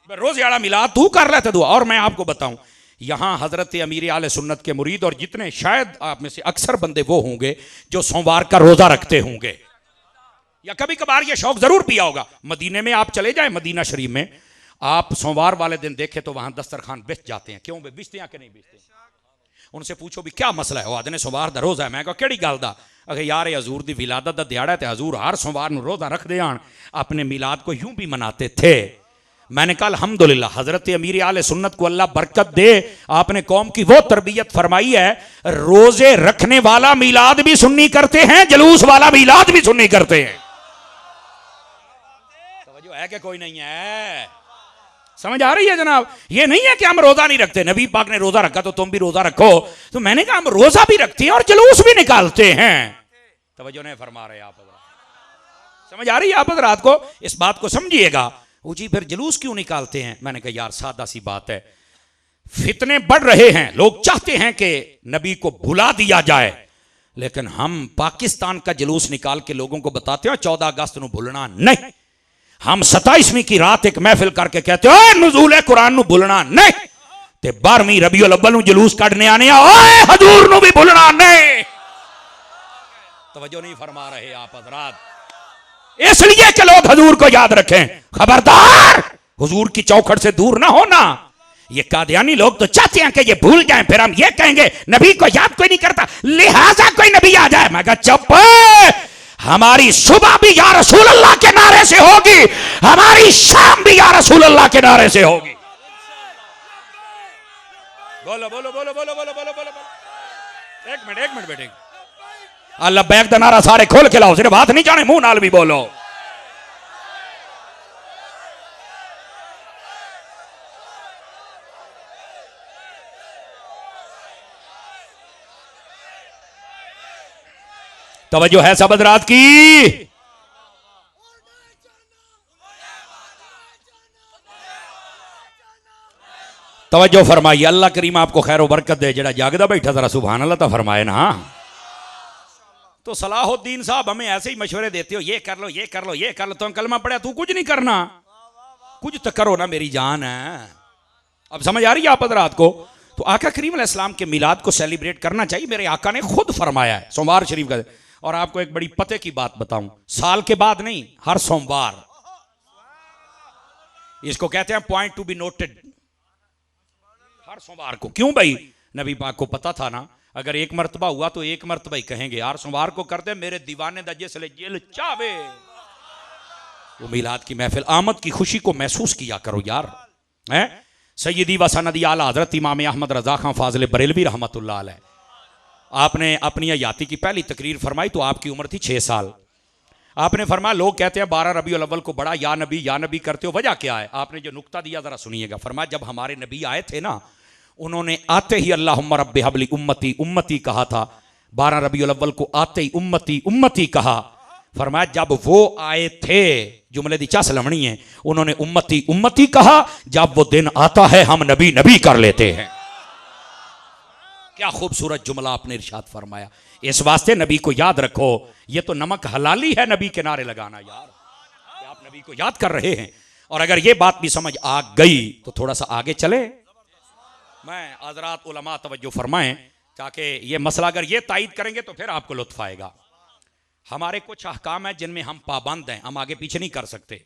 रोज़े वाला मिलाद तू कर ले तो दुआ। और मैं आपको बताऊं, यहाँ हजरत अमीर आले सुन्नत के मुरीद और जितने शायद आप में से अक्सर बंदे वो होंगे जो सोमवार का रोज़ा रखते होंगे, या कभी कभार ये शौक जरूर पिया होगा। मदीने में आप चले जाए, मदीना शरीफ में आप सोमवार वाले दिन देखे तो वहां दस्तरखान बिछ जाते हैं। क्यों बिछते हैं कि नहीं बिछते? उनसे पूछो भी क्या मसला है, वो आदने सोमवार दा रोज़ा है। मैं कहा केड़ी गल दा? अगर यार हजूर दी विलादत दा दिहाड़ा है ते हजूर हर सोमवार नूं रोज़ा रखदे आन, अपने मिलाद को यूं भी मनाते थे। मैंने कहा अल्हम्दुलिल्लाह, हजरत अमीर आले सुन्नत को अल्लाह बरकत दे, आपने कौम की वो तरबियत फरमाई है, रोजे रखने वाला मिलाद भी सुन्नी करते हैं, जलूस वाला मिलाद भी सुन्नी करते हैं। है कि कोई नहीं है? समझ आ रही है जनाब? ये नहीं है कि हम रोजा नहीं रखते, नबी पाक ने रोजा रखा तो तुम भी रोजा रखो। तो मैंने कहा हम रोजा भी रखते हैं और जुलूस भी निकालते हैं। तवज्जो नहीं फरमा रहे आप हज़रात? समझ आ रही है आप हज़रात को? इस बात को समझिएगा। वो जी फिर जुलूस क्यों निकालते हैं? मैंने कहा यार सादा सी बात है, फितने बढ़ रहे हैं, लोग चाहते हैं कि नबी को भुला दिया जाए, लेकिन हम पाकिस्तान का जुलूस निकाल के लोगों को बताते हैं 14 अगस्त को भूलना नहीं। हम 27वीं की रात एक महफिल करके कहते हैं नुज़ूल कुरान नु भूलना नहीं, ते 12वीं रबीउल अव्वल नु जुलूस कढ़ने आने ओए हजूर नु भी भूलना नहीं। तवज्जो नहीं फरमा रहे आप हज़रात? इसलिए कि लोग हजूर को याद रखें। खबरदार हुजूर की चौखट से दूर ना होना। ये कादियानी लोग तो चाहते हैं कि ये भूल जाएं, फिर हम ये कहेंगे नबी को याद कोई नहीं करता, लिहाजा कोई नबी आ जाए। मैं कहा चुप, हमारी सुबह भी या रसूल अल्लाह के नारे से होगी, हमारी शाम भी या रसूल अल्लाह के नारे से होगी। बोलो बोलो बोलो बोलो बोलो बोलो बोलो। एक मिनट बेटे, अल्लाह बैग दा नारा सारे खोल के लाओ, सिर्फ हाथ नहीं जाने, मुंह नाल भी बोलो। तवज्जो है सब हज़रात की? तवज्जो फरमाइए। अल्लाह करीम आपको खैर व बरकत दे। जरा जागदा बैठा जरा सुभान अल्लाह तो फरमाए ना। तो सलाहुद्दीन साहब हमें ऐसे ही मशवरे देते हो, ये कर लो ये कर लो ये कर लो। तुम कलमा पढ़ा, तू कुछ नहीं करना, कुछ तो करो ना मेरी जान है। अब समझ आ रही है आप हज़रात को? तो आका करीम अलैहिस्सलाम के मिलाद को सेलिब्रेट करना चाहिए। मेरे आका ने खुद फरमाया है सोमवार शरीफ का। और आपको एक बड़ी पते की बात बताऊं, साल के बाद नहीं, हर सोमवार। इसको कहते हैं पॉइंट टू बी नोटेड, हर सोमवार को। क्यों भाई? नबी पाक को पता था ना, अगर एक मर्तबा हुआ तो एक मर्तबा ही कहेंगे, यार सोमवार को कर दे मेरे दीवाने दा जिसले जेल चावे। वो मिलाद की महफिल, आमद की खुशी को महसूस किया करो यार। हैं सैयदी व सनदी आला हजरत इमाम अहमद रजा खां फाजिल बरेलवी रहमतुल्लाह अलैह, आपने अपनी हयाती की पहली तकरीर फरमाई तो आपकी उम्र थी 6 साल। आपने फरमाया लोग कहते हैं 12 रबीउल अव्वल को बड़ा या नबी करते हो, वजह क्या है? आपने जो नुक्ता दिया जरा सुनिएगा। फरमाया जब हमारे नबी आए थे ना, उन्होंने आते ही अल्लाहुम्मा रब्बि हबली उम्मती उम्मती कहा था। 12 रबीउल अव्वल को आते ही उम्मती उम्मती कहा। फरमाया जब वो आए थे, जुमले दी चस लमणी है, उन्होंने उम्मती उम्मती कहा। जब वो दिन आता है हम नबी नबी कर लेते हैं। क्या खूबसूरत जुमला आपने इरशाद फरमाया। इस वास्ते नबी को याद रखो। ये तो नमक हलाली है नबी के नारे लगाना यार, कि आप नबी को याद कर रहे हैं। और अगर ये बात भी समझ आ गई तो थोड़ा सा आगे चले। मैं हज़रात उलमा तवज्जो फरमाएं, ताकि ये मसला अगर ये तायद करेंगे तो फिर आपको लुत्फ आएगा। हमारे कुछ अहकाम हैं जिनमें हम पाबंद हैं, हम आगे पीछे नहीं कर सकते।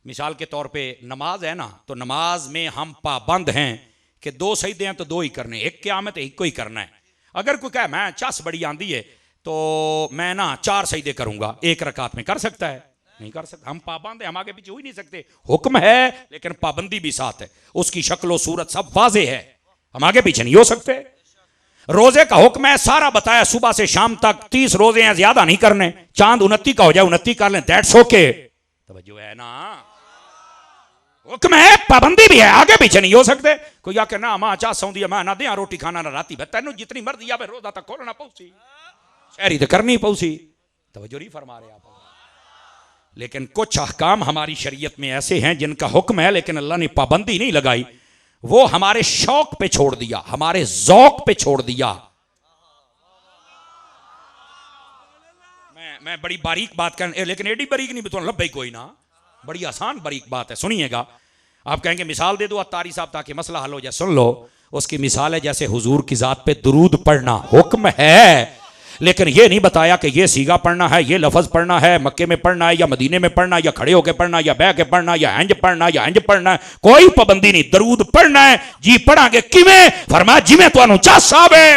मिसाल के तौर पे नमाज है ना, तो नमाज में हम पाबंद हैं कि 2 सजदे हैं तो 2 ही करने, एक क़यामत एक को ही करना है। अगर कोई कहे मैं चस बड़ी आंदी है तो मैं ना 4 सजदे करूंगा, 1 रकात में कर सकता है? नहीं कर सकता। हम पाबंद हैं, हम आगे पीछे हो ही नहीं सकते। हुक्म है लेकिन पाबंदी भी साथ है, उसकी शक्ल सूरत सब वाजे है, हम आगे पीछे नहीं हो सकते। रोजे का हुक्म है, सारा बताया, सुबह से शाम तक 30 रोजे हैं, ज्यादा नहीं करने। चांद 29 का हो जाए 29 कर लें, दैट्स ओके। तवज्जो है ना? हुक्म है, पाबंदी भी है, आगे पीछे नहीं हो सकते। कोई आके ना मां चाह सौंदी मैं ना दिया रोटी खाना ना राती, तेन जितनी मर्जी आवे रोजा तक खोलना पौसी, शहरी तो करनी पौसी। तवज्जो नहीं फरमा रहे आप। लेकिन कुछ अहकाम हमारी शरीयत में ऐसे हैं जिनका हुक्म है लेकिन अल्लाह ने पाबंदी नहीं लगाई, वो हमारे शौक पे छोड़ दिया, हमारे जौक पे छोड़ दिया। मैं बड़ी बारीक बात कर, लेकिन एडी बारीक नहीं बताऊं लब्बे कोई ना, बड़ी आसान बारीक बात है, सुनिएगा। आप कहेंगे मिसाल दे दो अत्तारी साहब ताकि मसला हल हो जाए। सुन लो, उसकी मिसाल है जैसे हुजूर की जात पे दुरूद पढ़ना हुक्म है, लेकिन ये नहीं बताया कि ये सीगा पढ़ना है, ये लफ्ज पढ़ना है, मक्के में पढ़ना है या मदीने में पढ़ना, या खड़े होकर पढ़ना, या बह के पढ़ना, या हंज पढ़ना, या हंज पढ़ना है। कोई पाबंदी नहीं, दरूद पढ़ना है जी। पढ़ांगे किवें? फरमाया जिवें तुहानू चस आवे।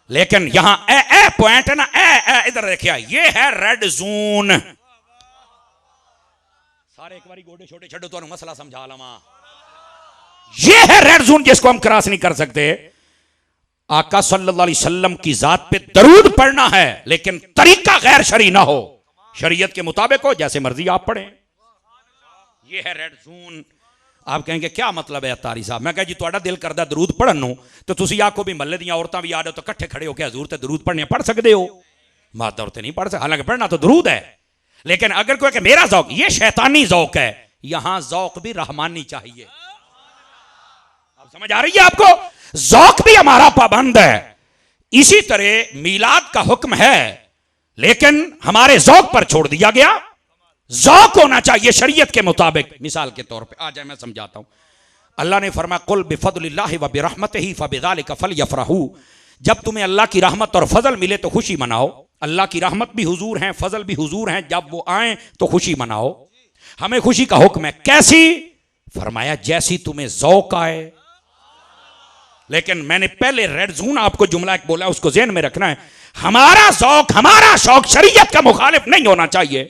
लेकिन यहां ए पॉइंट है ना, ए इधर देखिए, ये है रेड जोन। सारे एक बारी गोडे छोटे छड़ो तुहानू मसला समझा लवा। ये है रेड जोन जिसको हम क्रॉस नहीं कर सकते। आका सल्लल्लाहु अलैहि वसल्लम की जात पे दरूद पढ़ना है, लेकिन तरीका गैर शरी ना हो, शरीयत के मुताबिक हो, जैसे मर्जी आप पढ़ें। ये है रेड जोन। आप कहेंगे क्या मतलब है अतारी साहब? मैं कहा जी ਤੁਹਾਡਾ दिल करदा दरूद पढ़न ਨੂੰ तो ਤੁਸੀਂ आखो भी महल्ले ਦੀਆਂ औरतां भी आ जाओ तो इकट्ठे खड़े होकर हजूर ते दरूद पढ़ने पढ़ सकते हो। मर्द औरतें नहीं पढ़ सकते, हालांकि पढ़ना तो दरूद है। लेकिन अगर कोई कि मेरा जौक ये शैतानी जौक है, यहां जौक भी रहमानी चाहिए। आप समझ आ रही है आपको? जौक भी हमारा पाबंद है। इसी तरह मीलाद का हुक्म है लेकिन हमारे जौक पर छोड़ दिया गया। जौक होना चाहिए शरीयत के मुताबिक। मिसाल के तौर पे आ जाए मैं समझाता हूं। अल्लाह ने फरमाया कुल बिफदलिल्लाहि व बिरहमतिही फबिज़ालिका फलयफरहू। जब तुम्हें अल्लाह की रहमत और फजल मिले तो खुशी मनाओ। अल्लाह की रहमत भी हुजूर हैं, फजल भी हुजूर हैं, जब वो आए तो खुशी मनाओ। हमें खुशी का हुक्म है। कैसी? फरमाया जैसी तुम्हें जौक आए। लेकिन मैंने पहले रेड जोन आपको जुमला एक बोला, उसको ज़हन में रखना है। हमारा जौक, हमारा शौक शरीयत का मुखालिफ नहीं होना चाहिए।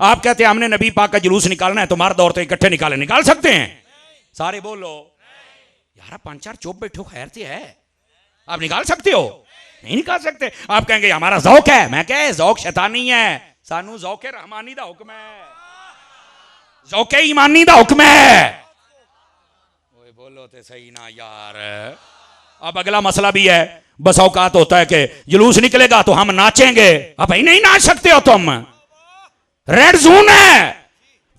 आप कहते हैं हमने नबी पाक का जुलूस निकालना है तो मर्द औरतें इकट्ठे निकाल सकते हैं? सारे बोलो यार 5-4 चुप बैठो, खैर से है, आप निकाल सकते हो? नहीं निकाल सकते। आप कहेंगे हमारा जौक है। मैं कहे जौक शैतानी है, सानू जौक रहमानी दा हुक्म है, जौक ईमानी दा हुक्म है। ओए बोलो ते सही ना यार। अब अगला मसला भी है। बस औकात होता है कि जुलूस निकलेगा तो हम नाचेंगे। अब भाई नहीं नाच सकते हो तुम, रेड जोन है।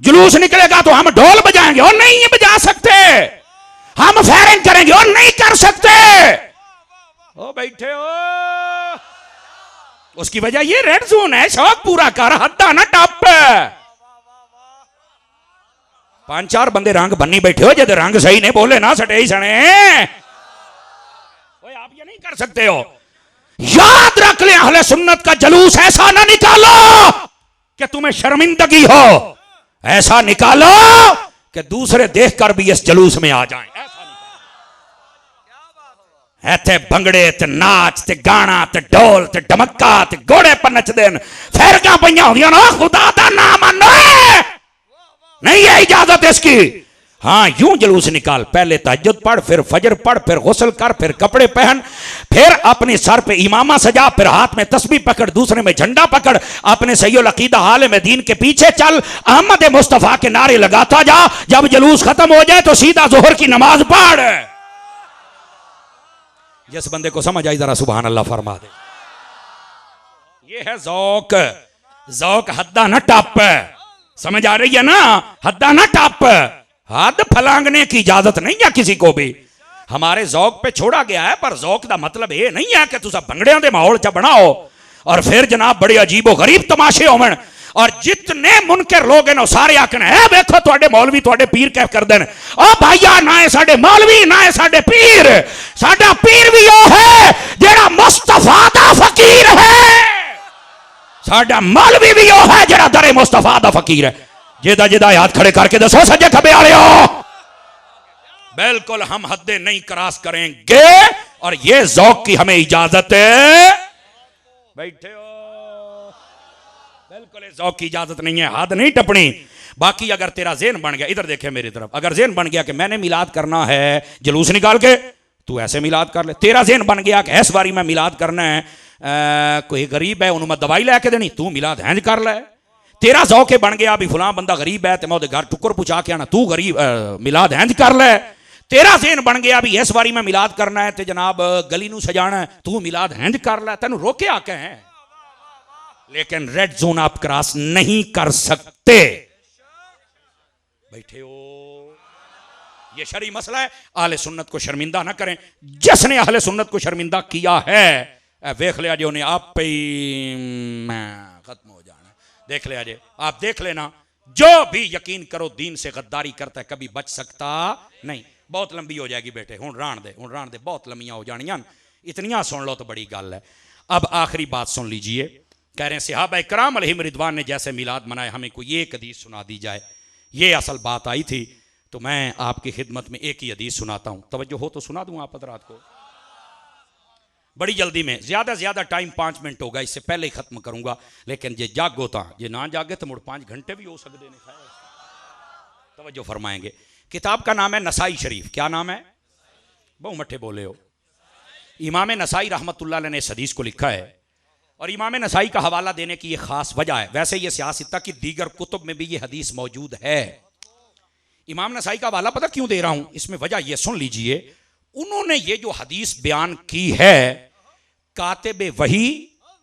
जुलूस निकलेगा तो हम ढोल बजाएंगे और नहीं बजा सकते, हम फायरिंग करेंगे और नहीं कर सकते। ओ बैठे हो, उसकी वजह ये रेड जोन है। शौक पूरा कर, हद्दा ना टप। 5-4 बंदे रंग बन्नी बैठे हो, जब रंग सही नहीं बोले ना सटे ही सने। ओए आप ये नहीं कर सकते हो। याद रख ले अहले सुन्नत का जुलूस ऐसा ना निकालो कि तुम्हें शर्मिंदगी हो, ऐसा निकालो कि दूसरे देखकर भी इस जुलूस में आ जाएं। ऐसे भंगड़े ते नाच ते गाना ते ढोल ते ढमक्का ते घोड़े पर नचदे न, फेरगा पईयां होंदियां ना, खुदा दा नाम मानो, नहीं है इजाजत इसकी। हाँ यूं जुलूस निकाल, पहले तहज्जुद पढ़, फिर फजर पढ़, फिर गुस्ल कर, फिर कपड़े पहन, फिर अपने सर पे इमामा सजा, फिर हाथ में तस्बीह पकड़, दूसरे में झंडा पकड़, अपने सैय्युल अकीदा आलिम दीन के पीछे चल, अहमद मुस्तफा के नारे लगाता जा। जब जुलूस खत्म हो जाए तो सीधा जोहर की नमाज पढ़। जिस बंदे को समझ आई जरा सुभान अल्लाह फरमा दे। ये है जौक। जौक हद्दा न टप। समझ आ रही है ना? हद्दा न टप, हद फलांगने की इजाजत नहीं है किसी को भी। हमारे जौक पे छोड़ा गया है, पर जौक का मतलब ये नहीं है कि तुसा भंगड़ियां दे माहौल च बनाओ और फिर जनाब बड़े अजीबो गरीब तमाशे होवन। और जितने मुनकर लोग हैं सारे आखन है देखो तुहाडे मौलवी तुहाडे पीर कह कर देन। ओ भाईया ना है साडे मौलवी ना है साडे पीर, साडा पीर भी वो है जेड़ा मुस्तफा दा फकीर है, साडा मौलवी भी वो है जेड़ा दरे मुस्तफा दा फकीर है। जेदा जेदा हाथ खड़े करके दसो सज्जे खबे वाले हो। बिल्कुल हम हदें नहीं क्रॉस करेंगे और ये जौक की हमें इजाजत है। बैठे हो, बिल्कुल जौक की इजाजत नहीं है, हद नहीं टपनी। बाकी अगर तेरा ज़हन बन गया, इधर देखे मेरी तरफ, अगर ज़हन बन गया कि मैंने मिलाद करना है जुलूस निकाल के, तू ऐसे मिलाद कर ले। तेरा ज़हन बन गया कि इस बारी मैं मिलाद करना है, कोई गरीब है उन्होंने दवाई लैके देनी, तू मिलाद हैंज कर ले। तेरा जौके बन गया भी फलां बंदा गरीब है तो मैं घर टुकर पुचा के आना, तू गरीब मिलाद हैंज कर ले। तेरा ज़हन बन गया भी इस बारी मैं मिलाद करना है तो जनाब गली नू सजाना है, तू मिलाद हैंज कर ले। तेन रोके आके हैं, लेकिन रेड जोन आप क्रॉस नहीं कर सकते। बैठे हो, ये शरई मसला है। अहले सुन्नत को शर्मिंदा ना करें। जिसने अहले सुन्नत को शर्मिंदा किया है वेख लिया जो उन्हें आप पे खत्म हो जाना। देख लिया जे, आप देख लेना। जो भी यकीन करो दीन से गद्दारी करता है कभी बच सकता नहीं। बहुत लंबी हो जाएगी बेटे, हुण राण दे, बहुत लंबियां हो जानियां। इतनियां सुन लो तो बड़ी गल है। अब आखिरी बात सुन लीजिए। कह रहे हैं सहाबा इकराम अलैहिम रिदवान ने जैसे मिलाद मनाए, हमें कोई एक हदीस सुना दी जाए। ये असल बात आई थी, तो मैं आपकी खिदमत में एक ही हदीस सुनाता हूँ। तवज्जो हो तो सुना दूँ आप हज़रात को, बड़ी जल्दी में, ज़्यादा से ज़्यादा टाइम 5 मिनट होगा, इससे पहले ही ख़त्म करूँगा। लेकिन जे जागो तो जे ना जागे तो मुड़ 5 घंटे भी हो सकते हैं। तवज्जो फरमाएंगे। किताब का नाम है नसाई शरीफ। क्या नाम है? बहु मट्ठे बोले हो। इमाम नसाई रहमतुल्लाह अलैह ने इस हदीस को लिखा है और इमाम नसाई का हवाला देने की ये ख़ास वजह है। वैसे ये सियासत की दीगर कुतुब में भी ये हदीस मौजूद है, इमाम नसाई का हवाला पता क्यों दे रहा हूं, इसमें वजह यह सुन लीजिए। उन्होंने ये जो हदीस बयान की है, कातिब वही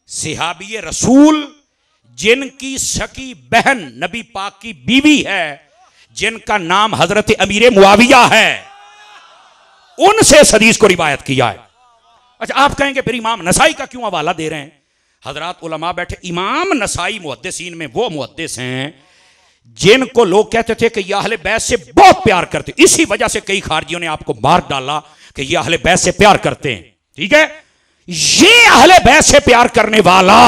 सिहाबी रसूल, जिनकी सकी बहन नबी पाक की बीवी है, जिनका नाम हजरत अमीर मुआविया है, उनसे इस हदीस को रिवायत किया है। अच्छा, आप कहेंगे फिर इमाम नसाई का क्यों हवाला दे रहे हैं? हजरात उलमा बैठे, इमाम नसाई मुहद्दिसीन में वो मुहद्दिस हैं जिनको लोग कहते थे कि ये अहले बैत से बहुत प्यार करते, इसी वजह से कई खारजियों ने आपको मार डाला कि ये अहले बैत से प्यार करते हैं। ठीक है, ये अहले बैत से प्यार करने वाला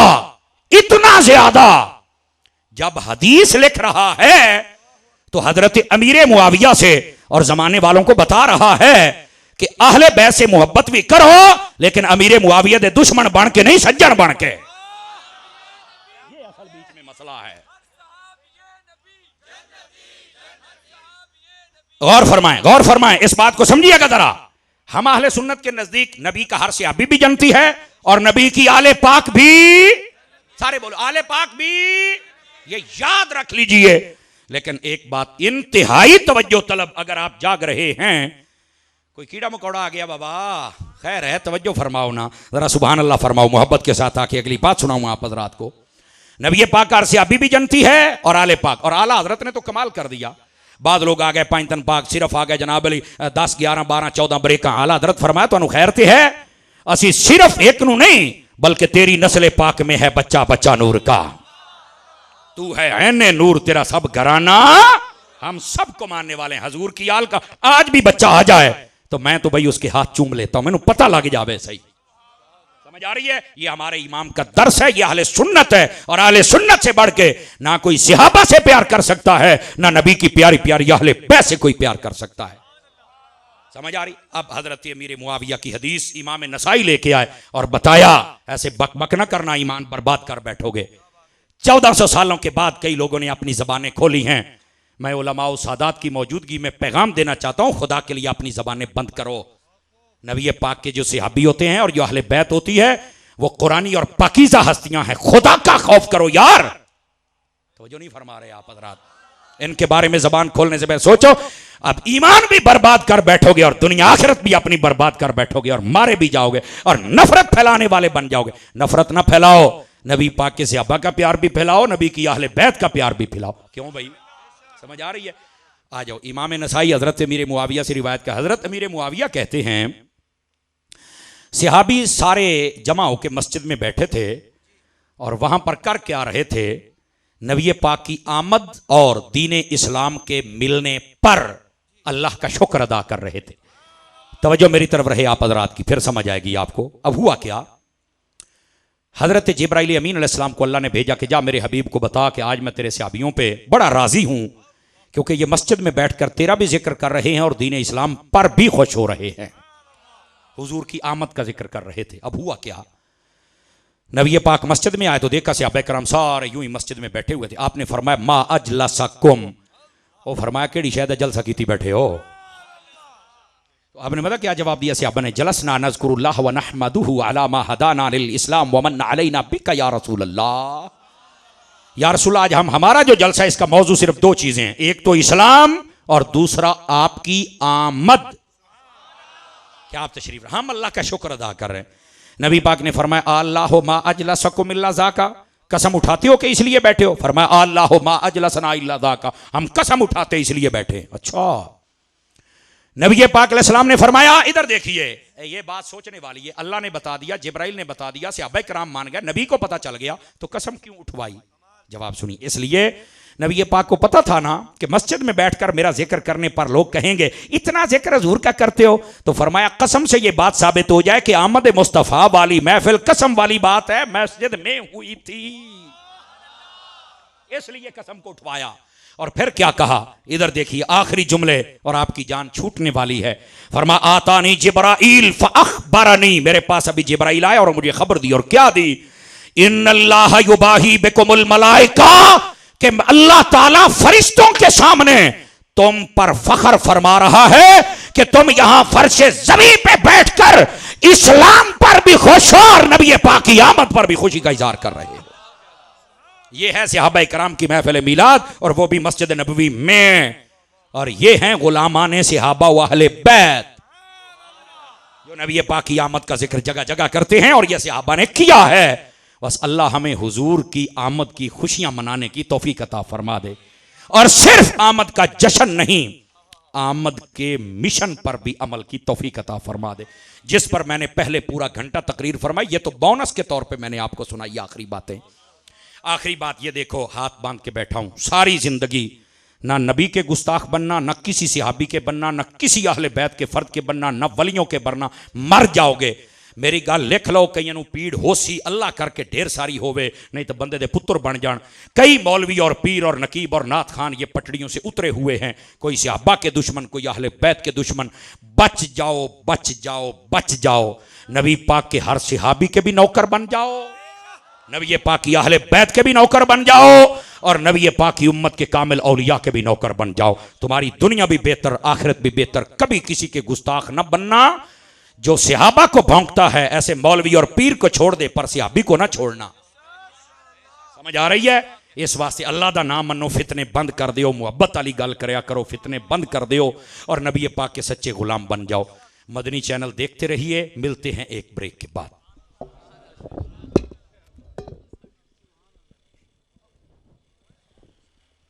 इतना ज्यादा जब हदीस लिख रहा है तो हजरत अमीर मुआविया से और जमाने वालों को बता रहा है कि अहले बैत से मोहब्बत भी करो, लेकिन अमीर मुआविया दे दुश्मन बन के नहीं, सज्जन बन के। ये असल बीच में मसला है। गौर फरमाएं, इस बात को समझिएगा जरा। हम अहले सुन्नत के नजदीक नबी का हर सहाबी भी जनती है और नबी की आले पाक भी, सारे बोलो आले पाक भी, ये याद रख लीजिए। लेकिन एक बात इंतहाई तवज्जो तलब, अगर आप जाग रहे हैं, कोई कीड़ा मकोड़ा आ गया बाबा, खैर है, तवज्जो फरमाओ ना, जरा सुभान अल्लाह फरमाओ मोहब्बत के साथ, आके अगली बात सुनाऊं आप हजरात को। नबी पाक का अरसियाबी भी जनती है और आले पाक, और आला हजरत ने तो कमाल कर दिया। बाद लोग आ गए पांचतन पाक, सिर्फ आ गए जनाब अली 10 11 12 14 ब्रेक। आला हजरत फरमाया तो खैर ते है, असी सिर्फ एक नू नहीं बल्कि तेरी नस्ल पाक में है बच्चा बच्चा नूर का, तू है ऐने नूर, तेरा सब घराना हम सबको मानने वाले हैं। हजूर की आल का आज भी बच्चा आ जाए तो मैं तो भाई उसके हाथ चूम लेता हूं, मैंने पता लग जावे। सही समझ आ रही है? ये हमारे इमाम का दर्स है, ये अहले सुन्नत है, और अहले सुन्नत से बढ़ के ना कोई सहाबा से प्यार कर सकता है, ना नबी की प्यारी प्यारी अहले बैत से कोई प्यार कर सकता है। समझ आ रही? अब हजरत अमीर मुआविया की हदीस इमाम नसाई लेके आए और बताया, ऐसे बकबक न करना, ईमान बर्बाद कर बैठोगे। 1400 सालों के बाद कई लोगों ने अपनी जबानें खोली हैं। मैं उलमाओ सादात की मौजूदगी में पैगाम देना चाहता हूं, खुदा के लिए अपनी जबानें बंद करो। नबी पाक के जो सहाबी होते हैं और जो अहले बैत होती है, वो कुरानी और पाकीज़ा हस्तियां हैं। खुदा का खौफ करो यार। तो जो नहीं फरमा रहे आप हजरात, इनके बारे में जबान खोलने से पहले सोचो। अब ईमान भी बर्बाद कर बैठोगे और दुनिया आखिरत भी अपनी बर्बाद कर बैठोगे और मारे भी जाओगे और नफरत फैलाने वाले बन जाओगे। नफरत ना फैलाओ, नबी पाक के सहाबा का प्यार भी फैलाओ, नबी की अहले बैत का प्यार भी फैलाओ। क्यों भाई, समझ आ रही है? आ जाओ। इमाम नसाई हजरत अमीर मुआविया से रिवायत का, हजरत अमीर मुआविया कहते हैं सहाबी सारे जमा होकर मस्जिद में बैठे थे और वहां पर कर क्या रहे थे, नबी पाक की आमद और दीन इस्लाम के मिलने पर अल्लाह का शुक्र अदा कर रहे थे। तवज्जो मेरी तरफ रहे आप हजरात की, फिर समझ आएगी आपको। अब हुआ क्या, हजरत जिब्राइल अमीन अलैहिस्सलाम को अल्लाह ने भेजा कि जा मेरे हबीब को बता कि आज मैं तेरे सहाबियों पे बड़ा राजी हूं, क्योंकि ये मस्जिद में बैठकर तेरा भी जिक्र कर रहे हैं और दीन इस्लाम पर भी खुश हो रहे हैं। हुजूर की आमद का जिक्र कर रहे थे। अब हुआ क्या, नबी पाक मस्जिद में आए तो देखा सहाबा कराम सारे यूं ही मस्जिद में बैठे हुए थे। आपने फरमाया मा अजलसकुम, ओ फरमाया केड़ी शायद जलसा कीती बैठे हो। तो आपने पता क्या जवाब दिया सहाबा ने, जलसना नज़कुरुल्लाह व नहमदुहु अला मा हदाना लिल इस्लाम व मन अलैना बिका या रसूल अल्लाह। या रसूल, आज हमारा जो जलसा है इसका मौजू सिर्फ 2 चीजें हैं, एक तो इस्लाम और दूसरा आपकी आमद। क्या आप तशरीफ, हम अल्लाह का शुक्र अदा कर रहे हैं। नबी पाक ने फरमाया अल्लाह मा अजलसकुम इल्ला ज़ाका, कसम उठाते हो कि इसलिए बैठे हो? फरमाया अल्लाह मा अजलसना इल्ला ज़ाका, हम कसम उठाते इसलिए बैठे। अच्छा, नबी पाक अलैहिस्सलाम ने फरमाया इधर देखिए, ये बात सोचने वाली है, अल्लाह ने बता दिया, जिब्राइल ने बता दिया, सहाबा कराम मान गए, नबी को पता चल गया, तो कसम क्यों उठवाई? जवाब सुनी, इसलिए नबी पाक को पता था ना कि मस्जिद में बैठकर मेरा जिक्र करने पर लोग कहेंगे इतना जिक्र हुजूर का करते हो। तो फरमाया कसम से ये बात साबित हो जाए कि आमद मुस्तफ़ा वाली महफिल कसम वाली बात है, मस्जिद में हुई थी, इसलिए कसम को उठवाया। और फिर क्या कहा, इधर देखिए आखिरी जुमले, और आपकी जान छूटने वाली है। फरमा आतानी जिब्राइल फअखबरनी, मेरे पास अभी जिब्राइल आया और मुझे खबर दी, और क्या दी, इन्नल्लाह युबाही बिकुमुल मलाइका, कि अल्लाह ताला फरिश्तों के सामने तुम पर फख्र फरमा रहा है कि तुम यहां फर्शे ज़मीन पे बैठकर इस्लाम पर भी खुश हो और नबी पाक की आमद पर भी खुशी का इजहार कर रहे हो। यह है सहाबा कराम की महफिल मिलाद, और वो भी मस्जिद नबवी में। और ये हैं गुलामान सहाबा व अहले बैत, जो नबी पाक की आमद का जिक्र जगह जगह करते हैं और ये सहाबा ने किया है। बस अल्लाह हमें हुजूर की आमद की खुशियां मनाने की तौफीक अता फरमा दे, और सिर्फ आमद का जश्न नहीं, आमद के मिशन पर भी अमल की तौफीक अता फरमा दे, जिस पर मैंने पहले पूरा घंटा तकरीर फरमाई। ये तो बोनस के तौर पे मैंने आपको सुनाई आखिरी बातें। आखिरी बात ये देखो, हाथ बांध के बैठा हूं, सारी जिंदगी ना नबी के गुस्ताख बनना, ना किसी सहाबी के बनना, ना किसी अहले बैत के फर्द के बनना, ना वलियों के बनना, मर जाओगे। मेरी गल लिख लो, कईयां नूं पीड़ हो सी, अल्लाह करके ढेर सारी होवे, नहीं तो बंदे दे पुत्र बन जान। कई मौलवी और पीर और नकीब और नाथ खान ये पटड़ियों से उतरे हुए हैं, कोई सहाबा के दुश्मन, कोई अहले बैत के दुश्मन। बच जाओ, बच जाओ, बच जाओ। नबी पाक के हर सहाबी के भी नौकर बन जाओ, नबी पाक की अहले बैत के भी नौकर बन जाओ, और नबी पाक की उम्मत के कामिल औलिया के भी नौकर बन जाओ। तुम्हारी दुनिया भी बेहतर, आखिरत भी बेहतर। कभी किसी के गुस्ताख न बनना। जो सहाबा को भौंकता है, ऐसे मौलवी और पीर को छोड़ दे, पर सहाबी को ना छोड़ना। समझ आ रही है? इस वास्ते अल्लाह दा नाम मनो, फितने बंद कर दियो, मुहब्बत वाली गल करया करो, फितने बंद कर दियो, और नबी पाक के सच्चे गुलाम बन जाओ। मदनी चैनल देखते रहिए, मिलते हैं एक ब्रेक के बाद।